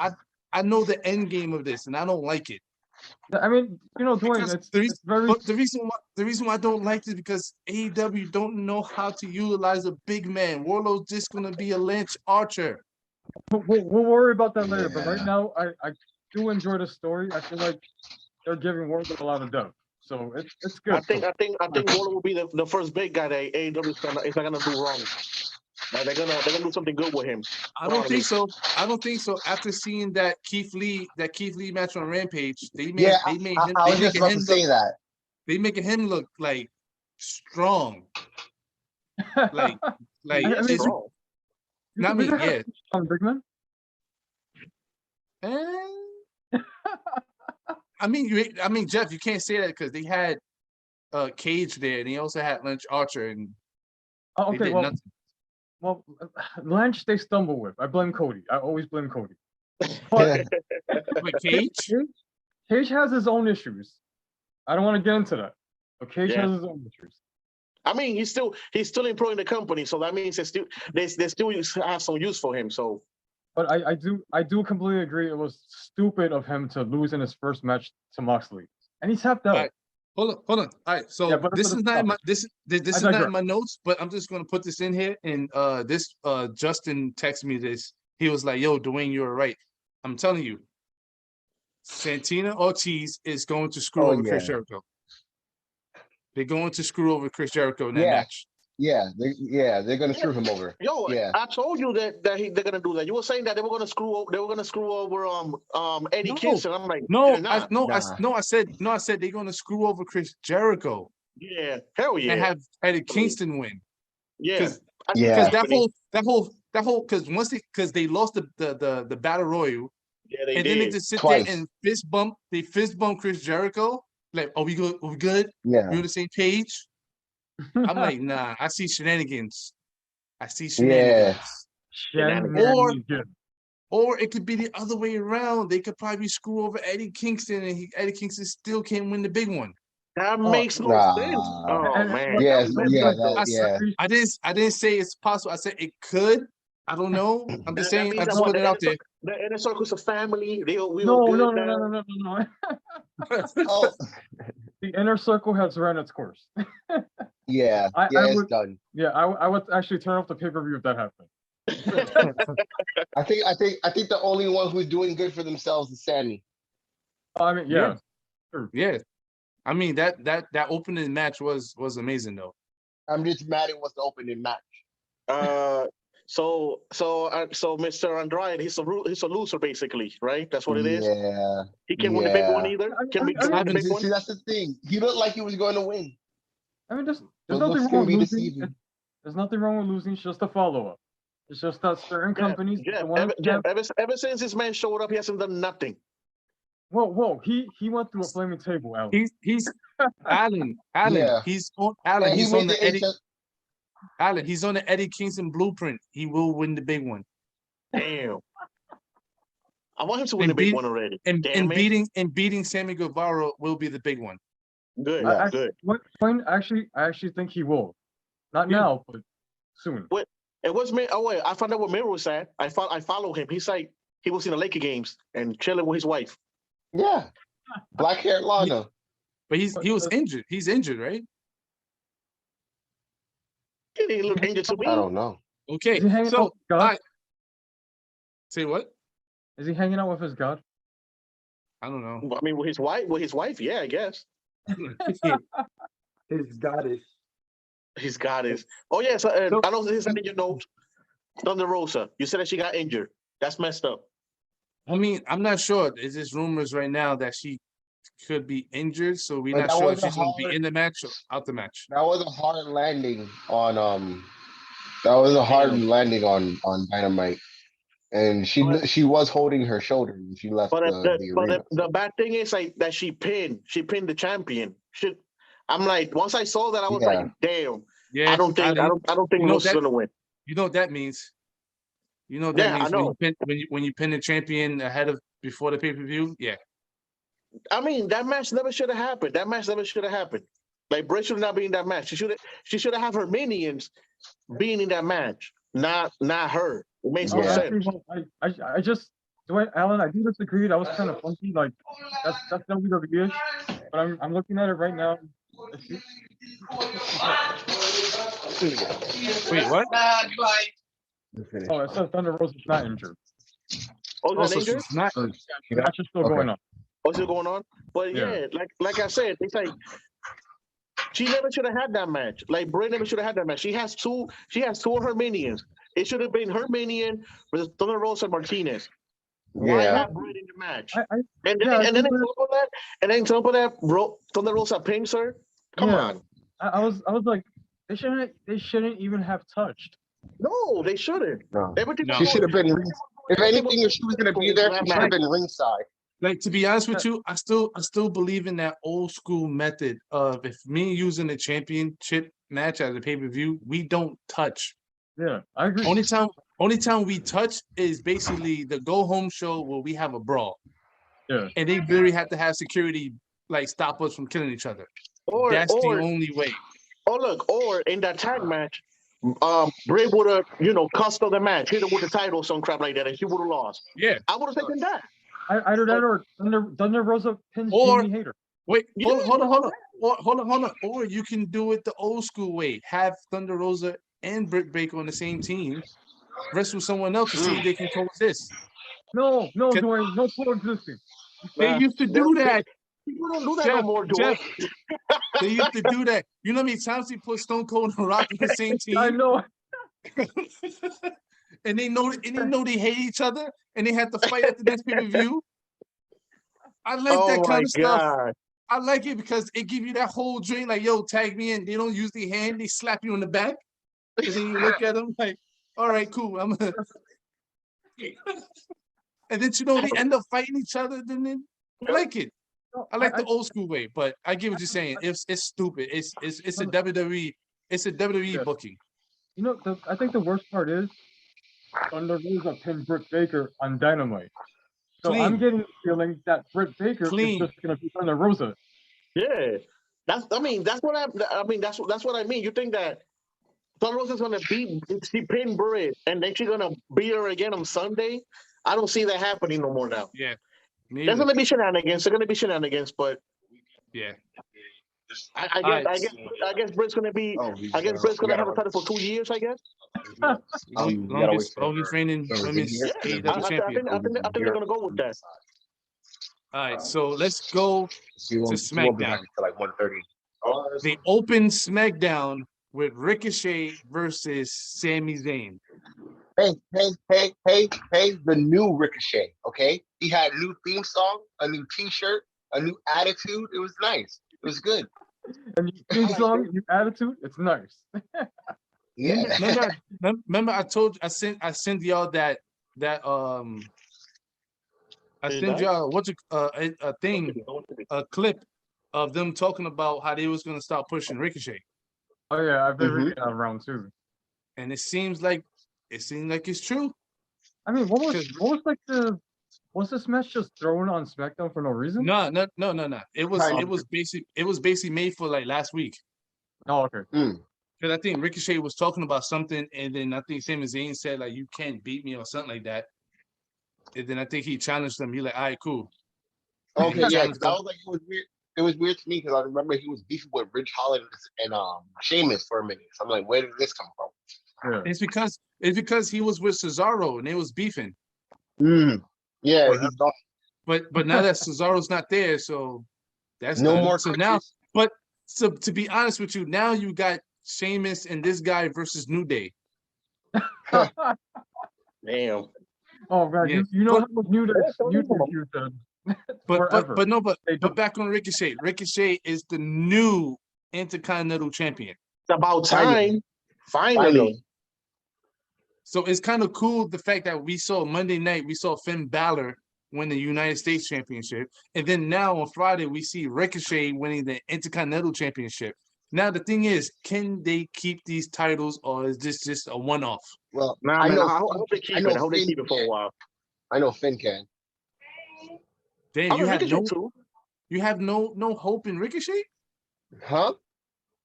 [SPEAKER 1] I know the end game of this and I don't like it.
[SPEAKER 3] I mean, Dwayne,
[SPEAKER 1] Because
[SPEAKER 3] it's very.
[SPEAKER 1] but the reason why I don't like it is because AEW don't know how to utilize a big man. Warlow's just gonna be a Lynch Archer.
[SPEAKER 3] We'll worry about that later. But right
[SPEAKER 5] Yeah.
[SPEAKER 3] now, I do enjoy the story. I feel like they're giving Wardlow a lot of depth, so it's good.
[SPEAKER 2] I think Warlow will be the first big guy that AEW is not gonna do wrong. Like, they're gonna do something good with him.
[SPEAKER 1] I don't think so. I don't think so. After seeing that Keith Lee match on Rampage, they made
[SPEAKER 5] Yeah,
[SPEAKER 1] him
[SPEAKER 5] I was just about to say that.
[SPEAKER 1] they making him look like strong. Like
[SPEAKER 3] I mean,
[SPEAKER 1] it's
[SPEAKER 2] Strong.
[SPEAKER 1] not me, yeah.
[SPEAKER 3] Big man.
[SPEAKER 1] I mean, Jeff, you can't say that because they had Cage there, and they also had Lynch Archer, and
[SPEAKER 3] Oh,
[SPEAKER 1] they
[SPEAKER 3] okay,
[SPEAKER 1] did
[SPEAKER 3] well,
[SPEAKER 1] nothing.
[SPEAKER 3] Lynch they stumble with. I blame Cody. I always blame Cody. But
[SPEAKER 1] But Cage,
[SPEAKER 3] Cage has his own issues. I don't want to get into that. But Cage
[SPEAKER 2] Yeah.
[SPEAKER 3] has his own issues.
[SPEAKER 2] I mean, he's still employing the company, so that means they still have some use for him. So
[SPEAKER 3] But I do completely agree. It was stupid of him to lose in his first match to Moxley, and he tapped out.
[SPEAKER 1] Alright. hold on. All right, so
[SPEAKER 3] Yeah, but
[SPEAKER 1] this
[SPEAKER 3] for
[SPEAKER 1] is
[SPEAKER 3] the
[SPEAKER 1] not in my
[SPEAKER 3] topic.
[SPEAKER 1] this is not in my notes, but I'm just gonna put this in here. And this Justin texted me this. He was like, "Yo, Dwayne, you were right. I'm telling you, Santina Ortiz is going to screw
[SPEAKER 5] Oh,
[SPEAKER 1] over Chris
[SPEAKER 5] yeah.
[SPEAKER 1] Jericho. They're going to screw over Chris Jericho in that
[SPEAKER 5] Yeah.
[SPEAKER 1] match.
[SPEAKER 5] Yeah, they're gonna screw him over.
[SPEAKER 2] yo,
[SPEAKER 5] Yeah.
[SPEAKER 2] I told you that they're gonna do that. You were saying that they were gonna screw over Eddie
[SPEAKER 1] No.
[SPEAKER 2] Kingston. I'm like,
[SPEAKER 1] No,
[SPEAKER 2] they're not.
[SPEAKER 5] Nah.
[SPEAKER 1] I said they're going to screw over Chris Jericho
[SPEAKER 2] Yeah, hell yeah,
[SPEAKER 1] and have Eddie Kingston win.
[SPEAKER 2] yeah.
[SPEAKER 1] Because
[SPEAKER 5] Yeah.
[SPEAKER 1] because they lost the battle royal,
[SPEAKER 2] Yeah, they
[SPEAKER 1] and then they
[SPEAKER 2] did.
[SPEAKER 1] just sit
[SPEAKER 5] Twice.
[SPEAKER 1] there and fist bump Chris Jericho. Like, are we good? Are we good?
[SPEAKER 5] Yeah.
[SPEAKER 1] We on the same page? I'm like, nah, I see shenanigans. I see
[SPEAKER 5] Yeah.
[SPEAKER 1] shenanigans.
[SPEAKER 3] Shenanigans.
[SPEAKER 1] Or it could be the other way around. They could probably screw over Eddie Kingston, and Eddie Kingston still can't win the big one.
[SPEAKER 2] That
[SPEAKER 3] Oh,
[SPEAKER 2] makes no sense.
[SPEAKER 5] Nah.
[SPEAKER 2] Oh
[SPEAKER 3] and
[SPEAKER 2] man.
[SPEAKER 3] look,
[SPEAKER 5] Yes,
[SPEAKER 3] look,
[SPEAKER 5] yeah,
[SPEAKER 3] look,
[SPEAKER 5] that, yeah.
[SPEAKER 1] I didn't say it's possible. I said it could. I don't know. I'm just
[SPEAKER 2] That
[SPEAKER 1] saying. I
[SPEAKER 2] means that
[SPEAKER 1] just
[SPEAKER 2] what
[SPEAKER 1] put it out there.
[SPEAKER 2] the inner circle's a family. We all
[SPEAKER 3] no,
[SPEAKER 2] good
[SPEAKER 3] no, no,
[SPEAKER 2] now.
[SPEAKER 3] no, no, no, no.
[SPEAKER 5] Oh,
[SPEAKER 3] The inner circle has run its course.
[SPEAKER 5] yeah,
[SPEAKER 3] I
[SPEAKER 5] it's
[SPEAKER 3] would,
[SPEAKER 5] done.
[SPEAKER 3] yeah, I would actually turn off the pay-per-view if that happened.
[SPEAKER 5] I think the only one who's doing good for themselves is Sammy.
[SPEAKER 3] I mean, yeah. Sure.
[SPEAKER 1] Yeah. I mean that opening match was amazing though.
[SPEAKER 5] I'm just mad it was the opening match.
[SPEAKER 2] So Mr. Andrade, he's a loser basically, right? That's what it is.
[SPEAKER 5] Yeah.
[SPEAKER 2] He can't win the big one
[SPEAKER 5] yeah.
[SPEAKER 2] either.
[SPEAKER 3] I
[SPEAKER 2] Can we
[SPEAKER 3] mean,
[SPEAKER 2] win the big one?
[SPEAKER 5] See, that's the thing. He looked like he was going to win.
[SPEAKER 3] I mean, there's
[SPEAKER 5] But
[SPEAKER 3] nothing
[SPEAKER 5] looks
[SPEAKER 3] wrong
[SPEAKER 5] gonna
[SPEAKER 3] with
[SPEAKER 5] be
[SPEAKER 3] losing.
[SPEAKER 5] deceiving.
[SPEAKER 3] There's nothing wrong with losing. It's just a follow-up. It's just that certain companies.
[SPEAKER 2] Jeff,
[SPEAKER 3] the ones that have-
[SPEAKER 2] ever since this man showed up, he hasn't done nothing.
[SPEAKER 3] whoa, he went through a flaming table, Alan.
[SPEAKER 1] He's Alan.
[SPEAKER 5] Yeah.
[SPEAKER 1] He's on Alan.
[SPEAKER 5] And he
[SPEAKER 1] He's on
[SPEAKER 5] made
[SPEAKER 1] the
[SPEAKER 5] the
[SPEAKER 1] Eddie.
[SPEAKER 5] HS.
[SPEAKER 1] Alan. He's on the Eddie Kingston blueprint. He will win the big one.
[SPEAKER 2] Damn. I want him to win the big one already.
[SPEAKER 1] And
[SPEAKER 2] Damn it.
[SPEAKER 1] beating Sammy Guevara will be the big one.
[SPEAKER 2] Good,
[SPEAKER 5] Yeah.
[SPEAKER 2] good.
[SPEAKER 3] What point? Actually, I actually think he will. Not
[SPEAKER 1] Yeah.
[SPEAKER 3] now, but soon.
[SPEAKER 2] It was me. Oh wait, I found out what Miro was at. I follow him. He's like he was in the Laker games and chilling with his wife.
[SPEAKER 5] Yeah. Black haired Lana.
[SPEAKER 1] But he was injured. He's injured, right?
[SPEAKER 2] He didn't look injured to me.
[SPEAKER 5] I don't know.
[SPEAKER 1] Okay.
[SPEAKER 3] Is he hanging out
[SPEAKER 1] So
[SPEAKER 3] with God?
[SPEAKER 1] say what?
[SPEAKER 3] Is he hanging out with his God?
[SPEAKER 1] I don't know.
[SPEAKER 2] I mean, with his wife, yeah, I guess.
[SPEAKER 1] His goddess.
[SPEAKER 2] He's got his. Oh yeah, so
[SPEAKER 1] So-
[SPEAKER 2] I don't think it's in your notes. Thunder Rosa, you said that she got injured. That's messed up.
[SPEAKER 1] I mean, I'm not sure. There's just rumors right now that she could be injured, so we're
[SPEAKER 5] But
[SPEAKER 1] not
[SPEAKER 5] that
[SPEAKER 1] sure if
[SPEAKER 5] was a
[SPEAKER 1] she's going to be
[SPEAKER 5] hard-
[SPEAKER 1] in the match or out the match.
[SPEAKER 5] That was a hard landing on That was a hard
[SPEAKER 2] Damn.
[SPEAKER 5] landing on Dynamite. And she was holding her shoulder when she left
[SPEAKER 2] But
[SPEAKER 5] the arena.
[SPEAKER 2] the bad thing is like that she pinned the champion. I'm like, once I saw that, I was like, damn.
[SPEAKER 1] Yeah,
[SPEAKER 2] I don't think
[SPEAKER 1] You know
[SPEAKER 2] Rosa's
[SPEAKER 1] that-
[SPEAKER 2] gonna win.
[SPEAKER 1] You know what that means? You know what
[SPEAKER 2] Yeah,
[SPEAKER 1] that
[SPEAKER 2] I
[SPEAKER 1] means
[SPEAKER 2] know.
[SPEAKER 1] when you pin the champion ahead of before the pay-per-view? Yeah.
[SPEAKER 2] I mean, that match never should have happened. Like Bray should not be in that match. She should have her minions being in that match, not her. It makes no
[SPEAKER 5] Yeah.
[SPEAKER 2] sense.
[SPEAKER 3] Actually, well, I just Alan, I do disagree. That was kind of funky. Like that's WWE-ish. But I'm looking at it right now.
[SPEAKER 1] Wait, what?
[SPEAKER 3] Oh, it says Thunder Rosa's not injured.
[SPEAKER 2] Oh, is
[SPEAKER 1] Also,
[SPEAKER 2] that injured?
[SPEAKER 1] she's not.
[SPEAKER 3] The match is still
[SPEAKER 5] Okay.
[SPEAKER 3] going on.
[SPEAKER 2] What's going on? But
[SPEAKER 3] Yeah.
[SPEAKER 2] like I said, it's like she never should have had that match. Like Bray never should have had that match. She has two of her minions. It should have been her minion versus Thunder Rosa and Martinez. Why
[SPEAKER 5] Yeah.
[SPEAKER 2] not Bray in the match?
[SPEAKER 3] I
[SPEAKER 2] And then,
[SPEAKER 3] yeah, I
[SPEAKER 2] and then
[SPEAKER 3] think
[SPEAKER 2] on top of that, Thunder Rosa pins her. Come
[SPEAKER 3] Yeah.
[SPEAKER 2] on.
[SPEAKER 3] I was like, they shouldn't even have touched.
[SPEAKER 2] No, they shouldn't.
[SPEAKER 5] No.
[SPEAKER 2] Everything
[SPEAKER 1] No.
[SPEAKER 5] She should have been. If anything, if she was gonna be there, she should have been ringside.
[SPEAKER 1] Like, to be honest with you, I still believe in that old school method of if me using the championship match as a pay-per-view, we don't touch.
[SPEAKER 3] Yeah, I agree.
[SPEAKER 1] Only time we touch is basically the go home show where we have a brawl.
[SPEAKER 3] Yeah.
[SPEAKER 1] And they literally have to have security like stop us from killing each other.
[SPEAKER 2] Or
[SPEAKER 1] That's the only way.
[SPEAKER 2] or in that tag match, Bray would have, cussed on the match, hit him with the title, some crap like that, and he would have lost.
[SPEAKER 1] Yeah.
[SPEAKER 2] I would have taken that.
[SPEAKER 3] Either that or Thunder Rosa pins
[SPEAKER 1] Or-
[SPEAKER 3] Jamie Hayter.
[SPEAKER 1] Wait,
[SPEAKER 2] Yeah.
[SPEAKER 1] hold on. Or you can do it the old school way. Have Thunder Rosa and Britt Baker on the same team, wrestle someone else to see if they can coexist.
[SPEAKER 3] No,
[SPEAKER 1] Can-
[SPEAKER 3] Dwayne, no coexisting.
[SPEAKER 1] They used to do that.
[SPEAKER 2] People don't do that
[SPEAKER 1] Jeff,
[SPEAKER 2] no more, George.
[SPEAKER 1] They used to do that. You know how many times they put Stone Cold and Rock on the same team?
[SPEAKER 3] I know.
[SPEAKER 1] and they know they hate each other and they have to fight at the next pay-per-view. I like that kind of stuff.
[SPEAKER 2] God.
[SPEAKER 1] I like it because it gives you that whole dream, like, yo, tag me in. They don't use their hand, they slap you in the back. And then you look at them like, all right, cool. I'm gonna and then they end up fighting each other, then I like it. I like the old school way, but I get what you're saying. It's stupid. It's a WWE. It's a WWE
[SPEAKER 3] Yes.
[SPEAKER 1] booking.
[SPEAKER 3] You know, I think the worst part is Thunder Rosa pinned Britt Baker on Dynamite. So I'm
[SPEAKER 1] Clean.
[SPEAKER 3] getting the feeling that Britt Baker
[SPEAKER 1] Clean.
[SPEAKER 3] is just gonna be Thunder Rosa.
[SPEAKER 2] Yeah, that's what that's what I mean. You think that Thunder Rosa's gonna beat she pinned Britt and then she's gonna beat her again on Sunday? I don't see that happening no more now.
[SPEAKER 1] Yeah.
[SPEAKER 2] There's
[SPEAKER 1] Neither.
[SPEAKER 2] gonna be shenanigans. There's gonna be shenanigans, but
[SPEAKER 1] Yeah.
[SPEAKER 2] I guess Britt's gonna be. I guess Britt's gonna have a title for 2 years. I guess.
[SPEAKER 1] Longest reigning women's
[SPEAKER 2] Yeah,
[SPEAKER 1] AEW champion.
[SPEAKER 2] I think they're gonna go with that.
[SPEAKER 1] All right, so let's go
[SPEAKER 5] He won't be
[SPEAKER 1] SmackDown.
[SPEAKER 5] back until like 1:30.
[SPEAKER 1] They open SmackDown with Ricochet versus Sami Zayn.
[SPEAKER 5] Hey, the new Ricochet, okay? He had a new theme song, a new t-shirt, a new attitude. It was nice. It was good.
[SPEAKER 3] And your song, your attitude, it's nice.
[SPEAKER 5] Yeah.
[SPEAKER 1] Remember I sent y'all that I sent y'all a clip of them talking about how they was gonna start pushing Ricochet.
[SPEAKER 3] Oh yeah, I've been reading that around too.
[SPEAKER 1] And it seems like it's true.
[SPEAKER 3] I mean, what was this match just thrown on SmackDown for no reason?
[SPEAKER 1] No. It was basically made for like last week.
[SPEAKER 3] Oh, okay.
[SPEAKER 1] Because I think Ricochet was talking about something, and then I think Sami Zayn said like, "You can't beat me" or something like that. And then I think he challenged them. He like, "All right, cool."
[SPEAKER 5] Okay, yeah, because I was like, it was weird. It was weird to me because I remember he was beefing with Ridge Holland and Sheamus for a minute. So I'm like, where did this come from?
[SPEAKER 3] Yeah.
[SPEAKER 1] It's because he was with Cesaro and they was beefing.
[SPEAKER 5] Yeah,
[SPEAKER 1] But-
[SPEAKER 5] he's gone.
[SPEAKER 1] But now that Cesaro's not there, so that's
[SPEAKER 5] No
[SPEAKER 1] done.
[SPEAKER 5] more
[SPEAKER 1] So now,
[SPEAKER 5] countries.
[SPEAKER 1] but so to be honest with you, now you got Sheamus and this guy versus New Day.
[SPEAKER 2] Damn.
[SPEAKER 3] Oh god,
[SPEAKER 1] Yeah.
[SPEAKER 3] you know
[SPEAKER 1] But-
[SPEAKER 3] how much new you said.
[SPEAKER 1] But back on Ricochet. Ricochet is the new Intercontinental Champion.
[SPEAKER 2] It's about time. Finally.
[SPEAKER 1] So it's kind of cool the fact that we saw Monday night, we saw Finn Balor win the United States Championship. And then now on Friday, we see Ricochet winning the Intercontinental Championship. Now, the thing is, can they keep these titles or is this just a one-off?
[SPEAKER 5] Well,
[SPEAKER 2] Nah,
[SPEAKER 5] I
[SPEAKER 2] man,
[SPEAKER 5] know.
[SPEAKER 2] I hope they keep it. I hope they keep it for a while.
[SPEAKER 5] I know Finn can.
[SPEAKER 1] Then
[SPEAKER 2] I
[SPEAKER 1] you
[SPEAKER 2] mean,
[SPEAKER 1] have
[SPEAKER 2] Ricochet too.
[SPEAKER 1] you have no hope in Ricochet?
[SPEAKER 5] Huh?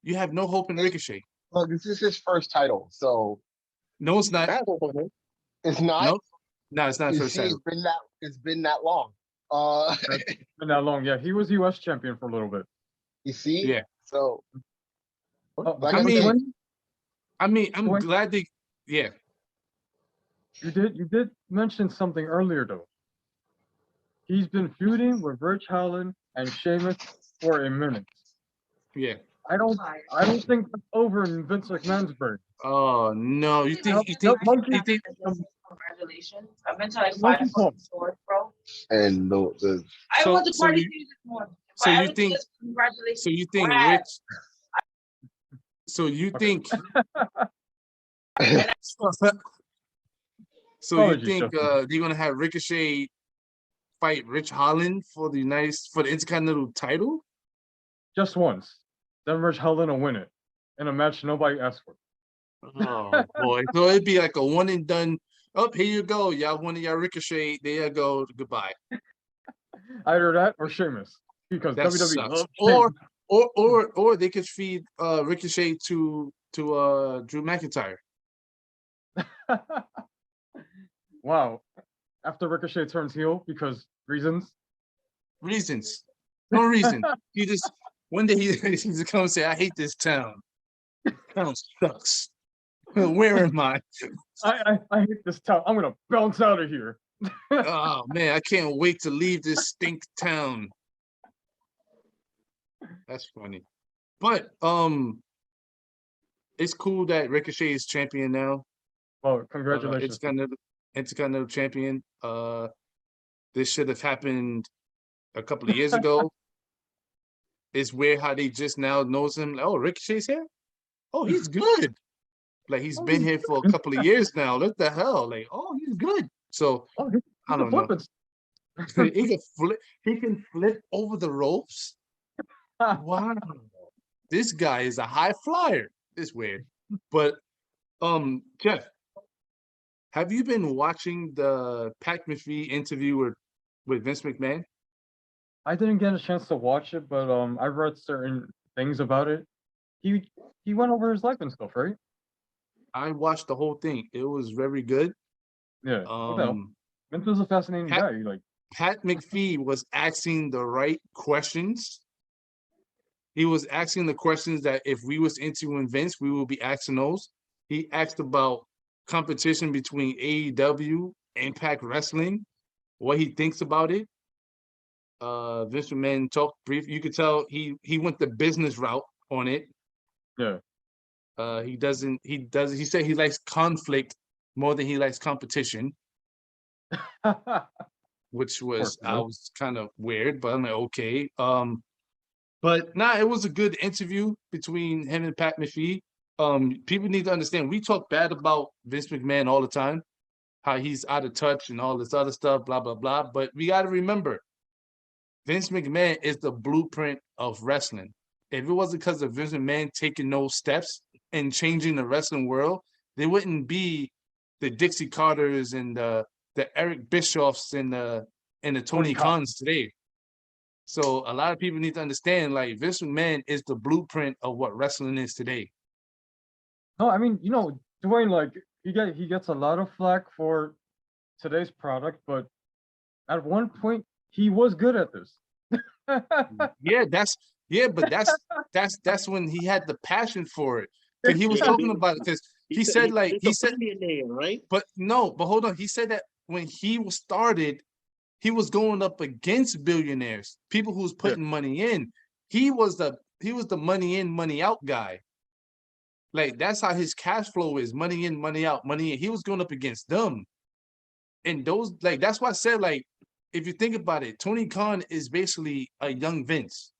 [SPEAKER 1] You have no hope in Ricochet.
[SPEAKER 5] Well, this is his first title, so
[SPEAKER 1] No, it's not.
[SPEAKER 2] I have hope on him.
[SPEAKER 5] it's not.
[SPEAKER 1] No, no, it's not
[SPEAKER 5] You
[SPEAKER 1] first
[SPEAKER 5] see,
[SPEAKER 1] title.
[SPEAKER 5] it's been that long.
[SPEAKER 3] It's been that long. Yeah, he was US champion for a little bit.
[SPEAKER 5] You see?
[SPEAKER 1] Yeah.
[SPEAKER 5] So
[SPEAKER 3] Oh,
[SPEAKER 5] Like
[SPEAKER 1] I
[SPEAKER 3] since
[SPEAKER 1] mean-
[SPEAKER 3] when?
[SPEAKER 1] I'm
[SPEAKER 3] When-
[SPEAKER 1] glad they, yeah.
[SPEAKER 3] You did mention something earlier though. He's been feuding with Ridge Holland and Sheamus for a minute.
[SPEAKER 1] Yeah.
[SPEAKER 3] I don't think that's over in Vince McMahon's brain.
[SPEAKER 1] Oh no, you think
[SPEAKER 6] Congratulations. I've been to like
[SPEAKER 3] Monkey
[SPEAKER 6] 5
[SPEAKER 3] Pump.
[SPEAKER 6] stores, bro.
[SPEAKER 5] and the
[SPEAKER 6] I
[SPEAKER 1] So-
[SPEAKER 6] went to
[SPEAKER 1] so
[SPEAKER 6] party
[SPEAKER 1] you-
[SPEAKER 6] this morning.
[SPEAKER 1] so you
[SPEAKER 6] Everything
[SPEAKER 1] think-
[SPEAKER 6] is congratulations.
[SPEAKER 1] so you think
[SPEAKER 6] Brad.
[SPEAKER 1] Rich so you think so you
[SPEAKER 3] Apologies,
[SPEAKER 1] think
[SPEAKER 3] Justin.
[SPEAKER 1] they're gonna have Ricochet fight Rich Holland for the Intercontinental title?
[SPEAKER 3] Just once. Then Ridge Holland will win it in a match nobody asked for.
[SPEAKER 1] Oh boy. So it'd be like a one and done. Oh, here you go. Y'all won y'all Ricochet. There you go. Goodbye.
[SPEAKER 3] Either that or Sheamus. Because
[SPEAKER 1] That
[SPEAKER 3] WWE
[SPEAKER 1] sucks.
[SPEAKER 3] loves
[SPEAKER 1] Or they could feed Ricochet to Drew McIntyre.
[SPEAKER 3] Wow. After Ricochet turns heel because reasons.
[SPEAKER 1] Reasons. No reason. He just one day he just come and say, I hate this town. Town sucks. Where am I?
[SPEAKER 3] I hate this town. I'm gonna bounce out of here.
[SPEAKER 1] Oh man, I can't wait to leave this stink town. That's funny. But it's cool that Ricochet is champion now.
[SPEAKER 3] Well, congratulations.
[SPEAKER 1] Intercontinental champion. This should have happened a couple of years ago. It's weird how they just now knows him. Like, oh, Ricochet's here? Oh, he's good. Like he's been here for a couple of years now. What the hell? Like, oh, he's good. So
[SPEAKER 3] Oh, he's
[SPEAKER 1] I
[SPEAKER 3] a
[SPEAKER 1] don't know.
[SPEAKER 3] flippin'.
[SPEAKER 1] He can flip over the ropes. Wow. This guy is a high flyer. It's weird. But Jeff, have you been watching the Pat McAfee interview with Vince McMahon?
[SPEAKER 3] I didn't get a chance to watch it, but I read certain things about it. He went over his life and stuff, right?
[SPEAKER 1] I watched the whole thing. It was very good.
[SPEAKER 3] Yeah. What the hell? Vince was a fascinating guy. Like
[SPEAKER 1] Pat McAfee was asking the right questions. He was asking the questions that if we was interviewing Vince, we will be asking those. He asked about competition between AEW, Impact Wrestling, what he thinks about it. Vince McMahon talked brief. You could tell he went the business route on it.
[SPEAKER 3] Yeah.
[SPEAKER 1] He said he likes conflict more than he likes competition, which was I was kind of weird, but I'm like, okay. But nah, it was a good interview between him and Pat McAfee. People need to understand we talk bad about Vince McMahon all the time, how he's out of touch and all this other stuff, blah blah blah. But we got to remember, Vince McMahon is the blueprint of wrestling. If it wasn't because of Vince McMahon taking those steps and changing the wrestling world, there wouldn't be the Dixie Carters and the Eric Bischoffs and the Tony Khans today. So a lot of people need to understand, like, Vince McMahon is the blueprint of what wrestling is today.
[SPEAKER 3] No, I mean, Dwayne, like he gets a lot of flack for today's product, but at one point he was good at this.
[SPEAKER 1] But that's when he had the passion for it. Because he was talking about it. Because he said
[SPEAKER 2] right?
[SPEAKER 1] But hold on. He said that when he was started, he was going up against billionaires, people who's putting money in. He was the money in, money out guy. Like, that's how his cash flow is: money in, money out, money in. He was going up against them. And those, like, that's why I said, like, if you think about it, Tony Khan is basically a young Vince.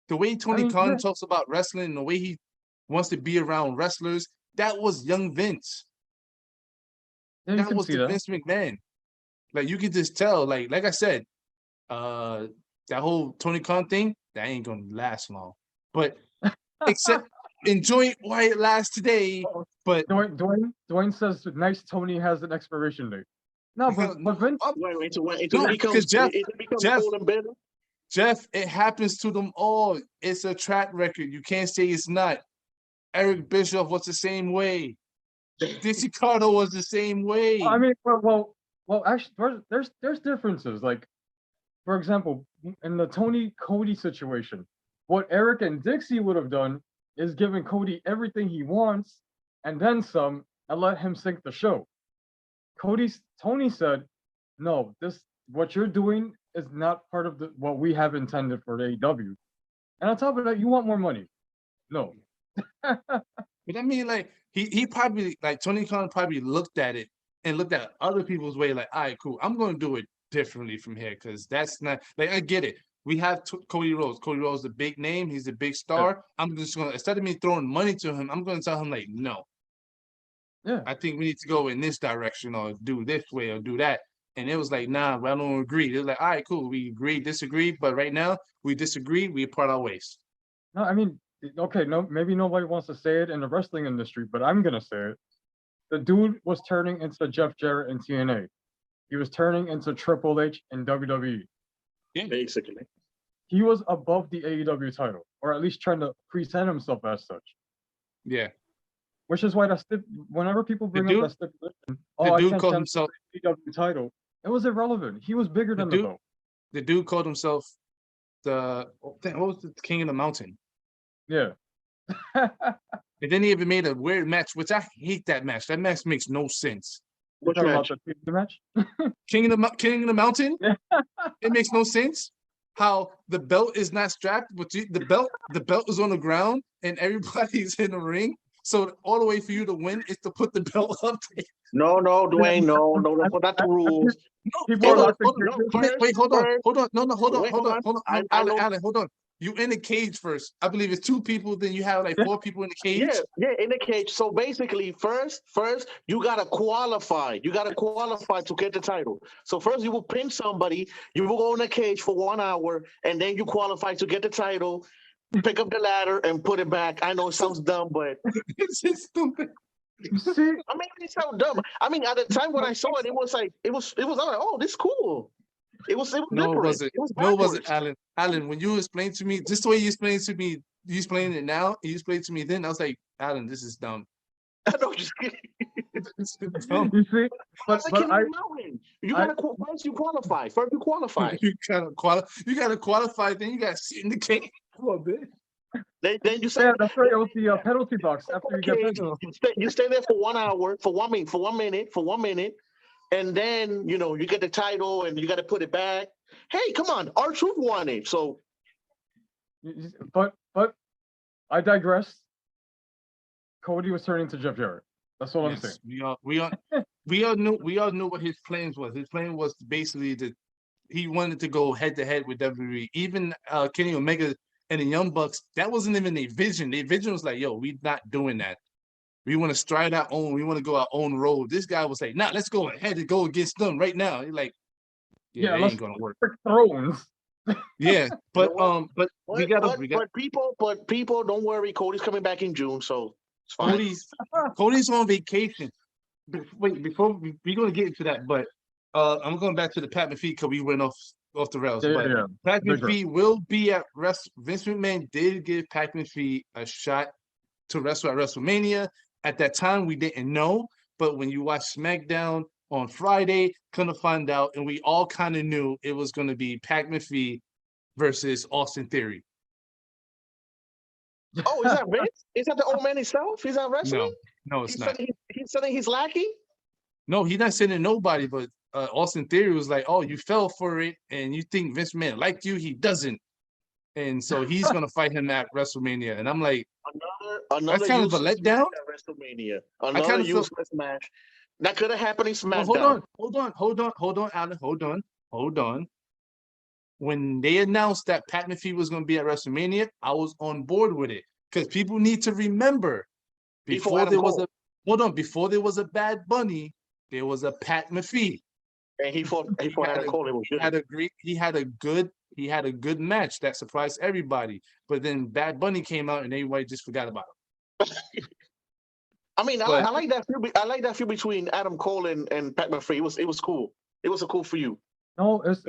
[SPEAKER 1] The way Tony Khan talks about wrestling and the way he wants to be around wrestlers, that was young Vince. That was the Vince McMahon. Like, you could just tell, like I said, that whole Tony Khan thing, that ain't gonna last long. But except enjoy it while it lasts today. But
[SPEAKER 3] Dwayne says nice Tony has an expiration date. No, but Vince,
[SPEAKER 2] because
[SPEAKER 1] Jeff, it happens to them all. It's a track record. You can't say it's not. Eric Bischoff was the same way. Dixie Carter was the same way.
[SPEAKER 3] I mean, well, actually, there's differences. Like, for example, in the Tony Cody situation, what Eric and Dixie would have done is given Cody everything he wants and then some, and let him sink the show. Tony said, "No, what you're doing is not part of what we have intended for the AEW." And on top of that, you want more money. No.
[SPEAKER 1] But I mean, like, he probably, like, Tony Khan probably looked at it and looked at other people's way, like, all right, cool, I'm going to do it differently from here, because that's not, like, I get it. We have Cody Rhodes. Cody Rhodes is a big name. He's a big star. Yeah. I'm just going to, instead of me throwing money to him, I'm going to tell him, like, no.
[SPEAKER 3] Yeah.
[SPEAKER 1] I think we need to go in this direction or do this way or do that. And it was like, nah, I don't agree. It was like, all right, cool. We agree, disagree. But right now, we disagree. We part our ways.
[SPEAKER 3] No, I mean, okay, no, maybe nobody wants to say it in the wrestling industry, but I'm going to say it. The dude was turning into Jeff Jarrett in TNA. He was turning into Triple H in WWE.
[SPEAKER 2] Yeah, basically.
[SPEAKER 3] He was above the AEW title, or at least trying to present himself as such.
[SPEAKER 1] Yeah.
[SPEAKER 3] Which is why whenever people bring up that stipulation,
[SPEAKER 1] the dude called himself
[SPEAKER 3] the AEW title, it was irrelevant. He was bigger than the belt.
[SPEAKER 1] The dude called himself what was the King of the Mountain?
[SPEAKER 3] Yeah.
[SPEAKER 1] And then he even made a weird match, which I hate that match. That match makes no sense.
[SPEAKER 3] Which match? The match?
[SPEAKER 1] King of the Mountain? It makes no sense. How the belt is not strapped, but the belt is on the ground and everybody's in the ring. So all the way for you to win is to put the belt up there.
[SPEAKER 2] No, Dwayne, no, that's the rules.
[SPEAKER 1] No, hold on. No, Alan, hold on. you in the cage first. I believe it's 2 people. Then you have like 4 people in the cage.
[SPEAKER 2] Yeah, in the cage. So basically, first, you gotta qualify. You gotta qualify to get the title. So first, you will pin somebody. You will go in the cage for 1 hour, and then you qualify to get the title. Pick up the ladder and put it back. I know it sounds dumb, but
[SPEAKER 1] It's just stupid.
[SPEAKER 3] You see,
[SPEAKER 2] I mean, it sounds dumb. I mean, at the time when I saw it, it was like I was like, oh, this is cool. It was
[SPEAKER 1] No, it
[SPEAKER 2] different.
[SPEAKER 1] wasn't.
[SPEAKER 2] It was
[SPEAKER 1] No, it wasn't,
[SPEAKER 2] backwards.
[SPEAKER 1] Alan. Alan, when you explained to me, just the way you explained to me, you explained it now, and you explained to me then, I was like, Alan, this is dumb.
[SPEAKER 2] I know, just kidding.
[SPEAKER 1] This is dumb.
[SPEAKER 3] you see,
[SPEAKER 2] But
[SPEAKER 3] but I,
[SPEAKER 2] you gotta first you qualify. First you qualify.
[SPEAKER 1] You gotta qualify, then you gotta sit in the cage. Come on, man.
[SPEAKER 2] Then you say,
[SPEAKER 3] yeah, that's right. It was the penalty box after you get
[SPEAKER 2] okay,
[SPEAKER 3] pinned.
[SPEAKER 2] you stay there for 1 hour, for 1 minute, and then you get the title and you got to put it back. Hey, come on, R-Truth won it, so
[SPEAKER 3] But I digress. Cody was turning to Jeff Jarrett. That's all I'm saying.
[SPEAKER 1] Yes, we all knew what his plans was. His plan was basically that he wanted to go head to head with WWE. Even Kenny Omega and the Young Bucks, that wasn't even their vision. Their vision was like, yo, we not doing that. We want to stride our own. We want to go our own road. This guy was like, nah, let's go ahead and go against them right now. You're like, yeah, that
[SPEAKER 3] let's
[SPEAKER 1] ain't gonna work.
[SPEAKER 3] frick thrones.
[SPEAKER 1] Yeah, but we got
[SPEAKER 2] but people, don't worry, Cody's coming back in June, so it's fine.
[SPEAKER 1] Cody's on vacation. Wait, before we're gonna get into that, but I'm going back to the Pat McAfee because we went off the rails.
[SPEAKER 3] Yeah.
[SPEAKER 1] Pat
[SPEAKER 3] Big
[SPEAKER 1] McAfee will be at Vince McMahon did give Pat McAfee a shot to wrestle at WrestleMania. At that time, we didn't know, but when you watch SmackDown on Friday, kind of find out, and we all kind of knew it was going to be Pat McAfee versus Austin Theory.
[SPEAKER 2] Oh, is that Vince? Is that the old man himself? He's not wrestling?
[SPEAKER 1] No, it's not.
[SPEAKER 2] He's sending his lackey?
[SPEAKER 1] No, he's not sending nobody, but Austin Theory was like, oh, you fell for it, and you think Vince McMahon liked you? He doesn't. And so he's going to fight him at WrestleMania. And I'm like,
[SPEAKER 2] another
[SPEAKER 1] that's kind of a letdown.
[SPEAKER 2] At WrestleMania. Another useless match. That could have happened in SmackDown.
[SPEAKER 1] Well, hold on, Alan, hold on. When they announced that Pat McAfee was going to be at WrestleMania, I was on board with it because people need to remember before there was a Bad Bunny, there was a Pat McAfee.
[SPEAKER 2] And he fought Adam Cole. It was good.
[SPEAKER 1] He had a good match that surprised everybody. But then Bad Bunny came out and everybody just forgot about him.
[SPEAKER 2] I mean, I like that feud. I like that feud between Adam Cole and Pat McAfee. It was cool. It was a cool feud.
[SPEAKER 3] No, it's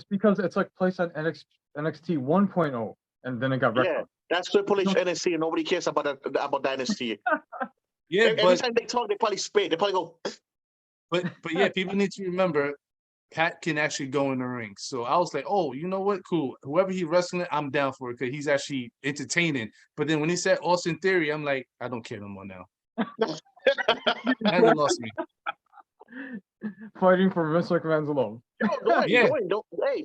[SPEAKER 3] because it's like placed on NXT 1.0, and then it got wrecked.
[SPEAKER 2] Yeah, that's Triple H NXT, and nobody cares about Dynasty.
[SPEAKER 1] Yeah,
[SPEAKER 2] every time they talk, they probably spit. They probably go.
[SPEAKER 1] But yeah, people need to remember Pat can actually go in the ring. So I was like, oh, you know what? Cool. Whoever he's wrestling, I'm down for it because he's actually entertaining. But then when he said Austin Theory, I'm like, I don't care no more now. That lost me.
[SPEAKER 3] Fighting for Vince McMahon's love.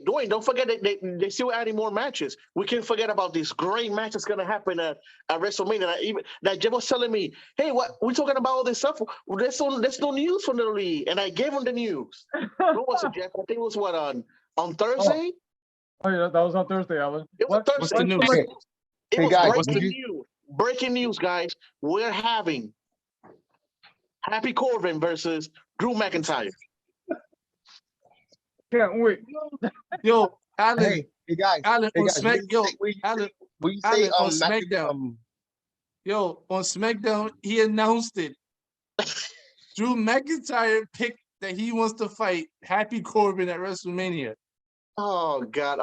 [SPEAKER 2] Dwayne, don't forget they still adding more matches. We can't forget about this great match that's gonna happen at WrestleMania. That Jeff was telling me, hey, what we're talking about all this stuff. There's no news from the league, and I gave him the news. What was it, Jeff? I think it was on Thursday.
[SPEAKER 3] Oh yeah, that was on Thursday, Alan.
[SPEAKER 2] It was Thursday.
[SPEAKER 1] What's the news?
[SPEAKER 2] It was
[SPEAKER 5] guys,
[SPEAKER 2] breaking news. Breaking news, guys. We're having Happy Corbin versus Drew McIntyre.
[SPEAKER 3] Can't wait.
[SPEAKER 1] Yo, Alan.
[SPEAKER 5] Hey guys.
[SPEAKER 1] Alan
[SPEAKER 5] Hey
[SPEAKER 1] on
[SPEAKER 5] guys,
[SPEAKER 1] Alan
[SPEAKER 5] on
[SPEAKER 1] on SmackDown. Yo, on SmackDown, he announced it. Drew McIntyre picked that he wants to fight Happy Corbin at WrestleMania.
[SPEAKER 2] Oh God,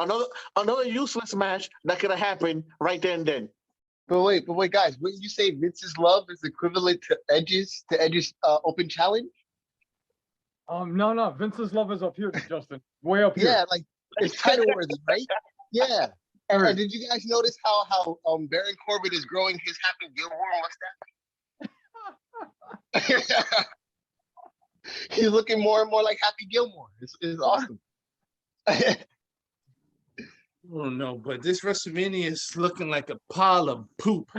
[SPEAKER 2] another useless match that could have happened right there and then.
[SPEAKER 5] But wait, guys, wouldn't you say Vince's love is equivalent to Edge's open challenge?
[SPEAKER 3] No. Vince's love is up here, Justin. Way up here.
[SPEAKER 5] Yeah, like it's title worthy, right? Yeah. And did you guys notice how Baron Corbin is growing his Happy Gilmore mustache? He's looking more and more like Happy Gilmore. It's awesome.
[SPEAKER 1] Oh no, but this WrestleMania is looking like a pile of poop.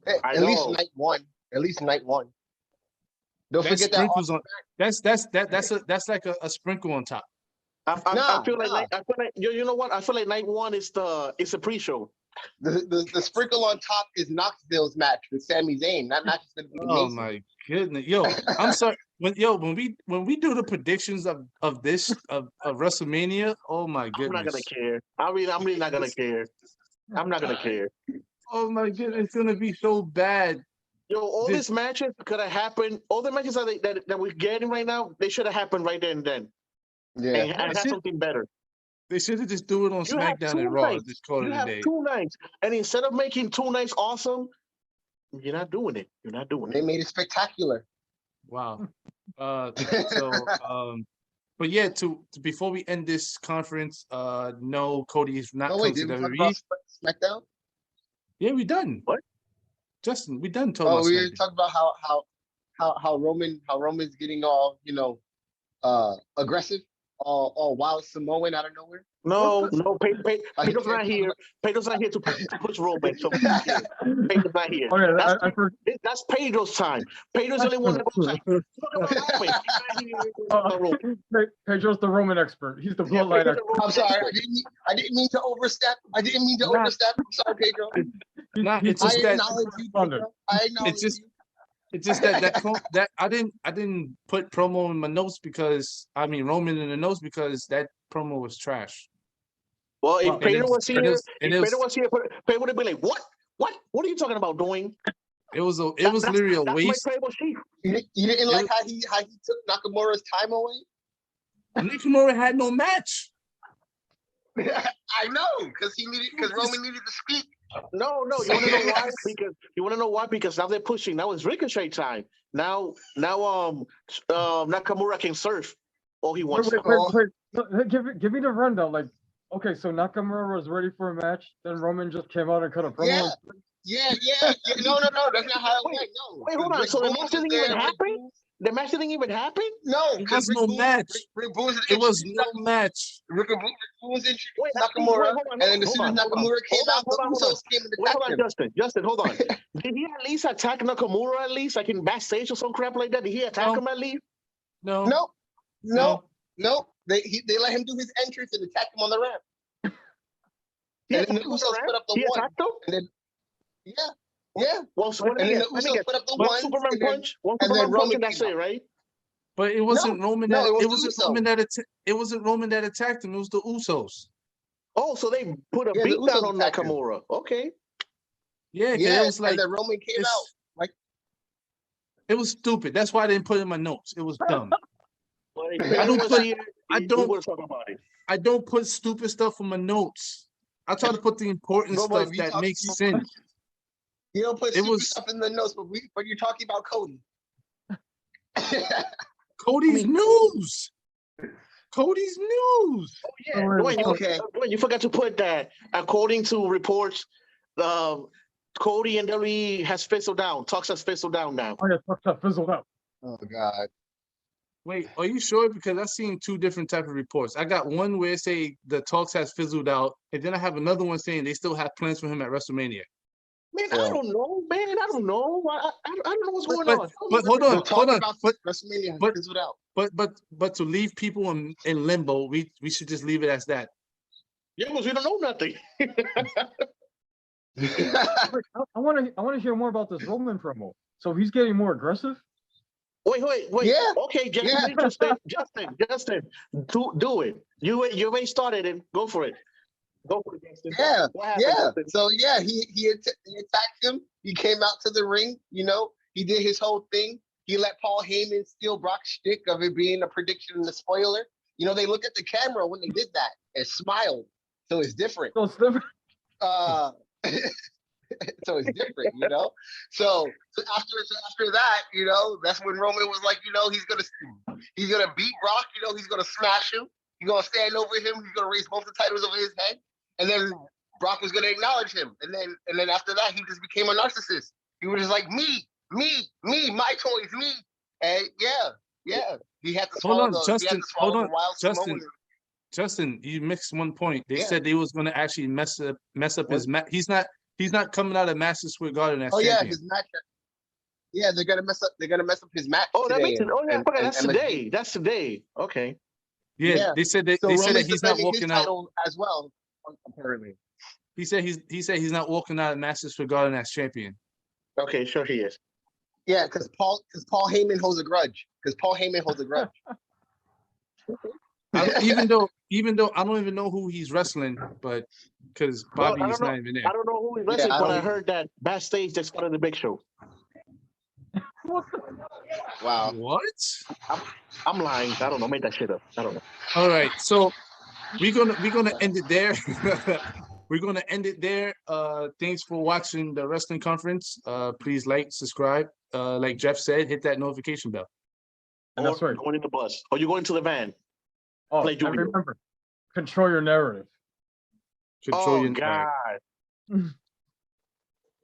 [SPEAKER 5] At least night one. Don't forget that.
[SPEAKER 1] On, that's like a sprinkle on top.
[SPEAKER 2] I feel like
[SPEAKER 5] Nah.
[SPEAKER 2] I feel like you know what? I feel like night one is a pre-show.
[SPEAKER 5] The sprinkle on top is Knoxville's match with Sami Zayn. That match is gonna be
[SPEAKER 1] Oh
[SPEAKER 5] amazing.
[SPEAKER 1] my goodness, yo, I'm sorry. When we do the predictions of this of WrestleMania, oh my
[SPEAKER 2] I'm
[SPEAKER 1] goodness.
[SPEAKER 2] not gonna care. I'm really not gonna care. I'm not gonna care.
[SPEAKER 1] Oh my goodness, it's gonna be so bad.
[SPEAKER 2] Yo, all
[SPEAKER 1] This-
[SPEAKER 2] these matches could have happened. All the matches that we're getting right now, they should have happened right there and then.
[SPEAKER 5] Yeah.
[SPEAKER 2] And
[SPEAKER 1] That's
[SPEAKER 2] have
[SPEAKER 1] it.
[SPEAKER 2] something better.
[SPEAKER 1] They should have just do it on
[SPEAKER 2] You have
[SPEAKER 1] SmackDown
[SPEAKER 2] two
[SPEAKER 1] and Raw.
[SPEAKER 2] nights.
[SPEAKER 1] Just call
[SPEAKER 2] You
[SPEAKER 1] it a
[SPEAKER 2] have
[SPEAKER 1] day.
[SPEAKER 2] 2 nights, and instead of making 2 nights awesome, you're not doing it. You're not doing
[SPEAKER 5] They
[SPEAKER 2] it.
[SPEAKER 5] made it spectacular.
[SPEAKER 1] Wow. So but yeah, to before we end this conference, no, Cody is not
[SPEAKER 5] Oh
[SPEAKER 1] coming
[SPEAKER 5] wait,
[SPEAKER 1] to
[SPEAKER 5] did we talk
[SPEAKER 1] WWE.
[SPEAKER 5] about SmackDown?
[SPEAKER 1] Yeah, we done.
[SPEAKER 2] What?
[SPEAKER 1] Justin, we done talking
[SPEAKER 5] Oh,
[SPEAKER 1] about
[SPEAKER 5] we were
[SPEAKER 1] SmackDown.
[SPEAKER 5] talking about how Roman's getting all aggressive, all wild Samoan out of nowhere.
[SPEAKER 2] No, Pedro's
[SPEAKER 5] I
[SPEAKER 2] not
[SPEAKER 5] can't
[SPEAKER 2] here. Pedro's not here to push Roman. So Pedro's not here.
[SPEAKER 3] Oh yeah,
[SPEAKER 2] That's,
[SPEAKER 3] I forgot.
[SPEAKER 2] that's Pedro's time. Pedro's the only one that goes like, talk about Roman. He's not here to talk about Roman.
[SPEAKER 3] Pedro's the Roman expert. He's the
[SPEAKER 2] Yeah,
[SPEAKER 3] bloodline
[SPEAKER 2] Pedro's the
[SPEAKER 3] expert.
[SPEAKER 2] Roman
[SPEAKER 5] I'm sorry,
[SPEAKER 2] expert.
[SPEAKER 5] I didn't mean to overstep.
[SPEAKER 1] Nah.
[SPEAKER 5] I'm sorry, Pedro.
[SPEAKER 1] Nah,
[SPEAKER 3] He's
[SPEAKER 1] it's
[SPEAKER 5] I
[SPEAKER 1] just that
[SPEAKER 5] acknowledge you, Pedro. I acknowledge
[SPEAKER 1] just-
[SPEAKER 5] you.
[SPEAKER 1] it's just that I didn't put promo in my notes because Roman in the notes because that promo was trash.
[SPEAKER 2] Well, if
[SPEAKER 1] And it
[SPEAKER 2] Pedro
[SPEAKER 1] was-
[SPEAKER 2] was here,
[SPEAKER 1] and it was- and it
[SPEAKER 2] Pedro
[SPEAKER 1] was-
[SPEAKER 2] was here, Pedro would have been like, what? What are you talking about doing?
[SPEAKER 1] It was literally a
[SPEAKER 2] That's
[SPEAKER 1] waste.
[SPEAKER 2] my tribal chief.
[SPEAKER 5] You didn't like
[SPEAKER 1] was-
[SPEAKER 5] how he took Nakamura's time away?
[SPEAKER 1] Nakamura had no match.
[SPEAKER 4] I know, because Roman needed to speak.
[SPEAKER 2] No, you want to know why? Because now they're pushing. Now it's Ricochet time. Now, Nakamura can surf all he wants.
[SPEAKER 3] Wait. Give me the rundown. Like, okay, so Nakamura was ready for a match, then Roman just came out and cut a promo.
[SPEAKER 5] Yeah. No, that's not how it went. No.
[SPEAKER 2] Wait, hold on.
[SPEAKER 5] Rick
[SPEAKER 2] So the
[SPEAKER 5] Boones
[SPEAKER 2] match
[SPEAKER 5] was
[SPEAKER 2] didn't
[SPEAKER 5] there,
[SPEAKER 2] even
[SPEAKER 5] Rick
[SPEAKER 2] happen?
[SPEAKER 5] Boones-
[SPEAKER 2] The match didn't even happen?
[SPEAKER 5] No,
[SPEAKER 1] It
[SPEAKER 5] because
[SPEAKER 1] was no match.
[SPEAKER 5] Rick Boones
[SPEAKER 1] It was no match.
[SPEAKER 5] Rick Boones introduced
[SPEAKER 2] Wait,
[SPEAKER 5] Nakamura,
[SPEAKER 2] hold on,
[SPEAKER 5] and then as soon as
[SPEAKER 2] hold on,
[SPEAKER 5] Nakamura came out,
[SPEAKER 2] hold on.
[SPEAKER 5] the Usos came and
[SPEAKER 2] Wait, hold
[SPEAKER 5] attacked
[SPEAKER 2] on,
[SPEAKER 5] him.
[SPEAKER 2] Justin, hold on. Did he at least attack Nakamura at least, like in backstage or some crap like that? Did he attack
[SPEAKER 1] No.
[SPEAKER 2] him at least?
[SPEAKER 1] No.
[SPEAKER 5] No. They let him do his entrance and attack him on the ramp.
[SPEAKER 2] He
[SPEAKER 5] And then the
[SPEAKER 2] attacked him on the
[SPEAKER 5] Usos
[SPEAKER 2] ramp?
[SPEAKER 5] put up the
[SPEAKER 2] He
[SPEAKER 5] one.
[SPEAKER 2] attacked him?
[SPEAKER 5] And then, yeah.
[SPEAKER 2] Well, so what
[SPEAKER 5] And
[SPEAKER 2] did
[SPEAKER 5] then
[SPEAKER 2] he
[SPEAKER 5] the
[SPEAKER 2] get?
[SPEAKER 5] Usos put up the
[SPEAKER 2] One
[SPEAKER 5] one.
[SPEAKER 2] Superman
[SPEAKER 5] and then-
[SPEAKER 2] punch? One
[SPEAKER 5] and then
[SPEAKER 2] Superman punch
[SPEAKER 5] Roman
[SPEAKER 2] and that's
[SPEAKER 5] came
[SPEAKER 2] it, right?
[SPEAKER 1] But it wasn't Roman
[SPEAKER 5] no,
[SPEAKER 1] that
[SPEAKER 5] it
[SPEAKER 1] it
[SPEAKER 5] was the
[SPEAKER 1] wasn't
[SPEAKER 5] Usos.
[SPEAKER 1] Roman it wasn't Roman that attacked him. It was the Usos.
[SPEAKER 2] Oh, so they put a
[SPEAKER 5] Yeah, the
[SPEAKER 2] beat down
[SPEAKER 5] Usos
[SPEAKER 2] on
[SPEAKER 5] attacked him.
[SPEAKER 2] Nakamura. Okay.
[SPEAKER 1] Yeah, 'cause
[SPEAKER 5] Yeah,
[SPEAKER 1] it was like
[SPEAKER 5] and then Roman came
[SPEAKER 1] it's-
[SPEAKER 5] out.
[SPEAKER 1] it was stupid. That's why I didn't put it in my notes. It was dumb.
[SPEAKER 2] Well, if
[SPEAKER 1] I
[SPEAKER 2] Pedro
[SPEAKER 1] don't
[SPEAKER 2] was
[SPEAKER 1] put-
[SPEAKER 2] here,
[SPEAKER 1] I
[SPEAKER 2] we
[SPEAKER 1] don't-
[SPEAKER 2] would talk about it.
[SPEAKER 1] I don't put stupid stuff in my notes. I try to put the important
[SPEAKER 5] No, but
[SPEAKER 1] stuff
[SPEAKER 5] if you
[SPEAKER 1] that
[SPEAKER 5] talk-
[SPEAKER 1] makes sense.
[SPEAKER 5] You don't put
[SPEAKER 1] It
[SPEAKER 5] super
[SPEAKER 1] was-
[SPEAKER 5] stuff in the notes, but you're talking about Cody.
[SPEAKER 1] Cody's news. Cody's news.
[SPEAKER 2] Oh, yeah.
[SPEAKER 3] Wait,
[SPEAKER 5] okay.
[SPEAKER 2] Dwayne, you forgot to put that. According to reports, Cody and WWE has fizzled down. Talks has fizzled down now.
[SPEAKER 3] Oh yeah, fuck that fizzled out.
[SPEAKER 5] Oh God.
[SPEAKER 1] Wait, are you sure? Because I've seen two different type of reports. I got one where it say the talks has fizzled out, and then I have another one saying they still have plans for him at WrestleMania.
[SPEAKER 2] Man,
[SPEAKER 5] Yeah.
[SPEAKER 2] I don't know, man. I don't know. I don't know what's going
[SPEAKER 1] But-
[SPEAKER 2] on.
[SPEAKER 1] But hold
[SPEAKER 5] The
[SPEAKER 1] on,
[SPEAKER 5] talk
[SPEAKER 1] hold on.
[SPEAKER 5] about
[SPEAKER 1] But
[SPEAKER 5] WrestleMania has
[SPEAKER 1] but-
[SPEAKER 5] fizzled out.
[SPEAKER 1] but to leave people in limbo, we should just leave it as that.
[SPEAKER 2] Yeah, because we don't know nothing.
[SPEAKER 3] I want to hear more about this Roman promo. So he's getting more aggressive.
[SPEAKER 2] Wait.
[SPEAKER 5] Yeah.
[SPEAKER 2] Okay,
[SPEAKER 5] Yeah.
[SPEAKER 2] Justin, do it. You already started it. Go for it. Go for it, Justin.
[SPEAKER 5] Yeah,
[SPEAKER 2] What happened,
[SPEAKER 5] yeah.
[SPEAKER 2] Justin?
[SPEAKER 5] So yeah, he attacked him. He came out to the ring. He did his whole thing. He let Paul Heyman steal Brock's shtick of it being a prediction and a spoiler. They looked at the camera when they did that and smiled. So it's different.
[SPEAKER 3] So it's different.
[SPEAKER 5] So it's different, So after that, that's when Roman was like, he's gonna beat Brock, he's gonna smash him, he's gonna stand over him, he's gonna raise both the titles over his head, and then Brock was gonna acknowledge him, and then after that, he just became a narcissist. He was just like me, my toys, me, and yeah. He had to swallow
[SPEAKER 1] Hold on, Justin, hold on,
[SPEAKER 5] wild
[SPEAKER 1] Justin.
[SPEAKER 5] Samoan.
[SPEAKER 1] Justin, you mixed one point. They
[SPEAKER 5] Yeah.
[SPEAKER 1] said they was going to actually mess up his match. He's not coming out of Madison Square Garden as
[SPEAKER 5] Oh yeah,
[SPEAKER 1] champion.
[SPEAKER 5] his match. Yeah, they're gonna mess up his match.
[SPEAKER 2] Oh, that
[SPEAKER 5] today
[SPEAKER 2] makes it. Oh yeah,
[SPEAKER 5] and
[SPEAKER 2] that's
[SPEAKER 5] MSG.
[SPEAKER 2] today. That's today. Okay.
[SPEAKER 1] Yeah, they said that
[SPEAKER 5] So
[SPEAKER 1] they said
[SPEAKER 5] Roman's
[SPEAKER 1] that he's not
[SPEAKER 5] defending his
[SPEAKER 1] walking out.
[SPEAKER 5] title as well, apparently.
[SPEAKER 1] He said he's not walking out of Masters for Garden as champion.
[SPEAKER 2] Okay, sure he is.
[SPEAKER 5] Yeah, because Paul Heyman holds a grudge. Because Paul Heyman holds a grudge.
[SPEAKER 1] Even though I don't even know who he's wrestling, but because
[SPEAKER 2] Well,
[SPEAKER 1] Bobby is not even
[SPEAKER 2] I
[SPEAKER 1] there.
[SPEAKER 2] don't know who he's wrestling,
[SPEAKER 5] I
[SPEAKER 2] but
[SPEAKER 5] don't
[SPEAKER 2] I
[SPEAKER 5] either.
[SPEAKER 2] heard that backstage they started the Big Show.
[SPEAKER 5] Wow.
[SPEAKER 1] What?
[SPEAKER 2] I'm lying. I don't know. Made that shit up. I don't know.
[SPEAKER 1] All right, so we're gonna end it there. We're gonna end it there. Thanks for watching the wrestling conference. Please like, subscribe. Like Jeff said, hit that notification bell.
[SPEAKER 3] And that's
[SPEAKER 2] Or
[SPEAKER 3] right.
[SPEAKER 2] going in the bus. Or you going to the van.
[SPEAKER 3] Oh,
[SPEAKER 2] Play
[SPEAKER 3] and
[SPEAKER 2] Yu-Gi-Oh.
[SPEAKER 3] remember, control your narrative.
[SPEAKER 1] Control
[SPEAKER 2] Oh
[SPEAKER 1] your- all right.
[SPEAKER 2] God.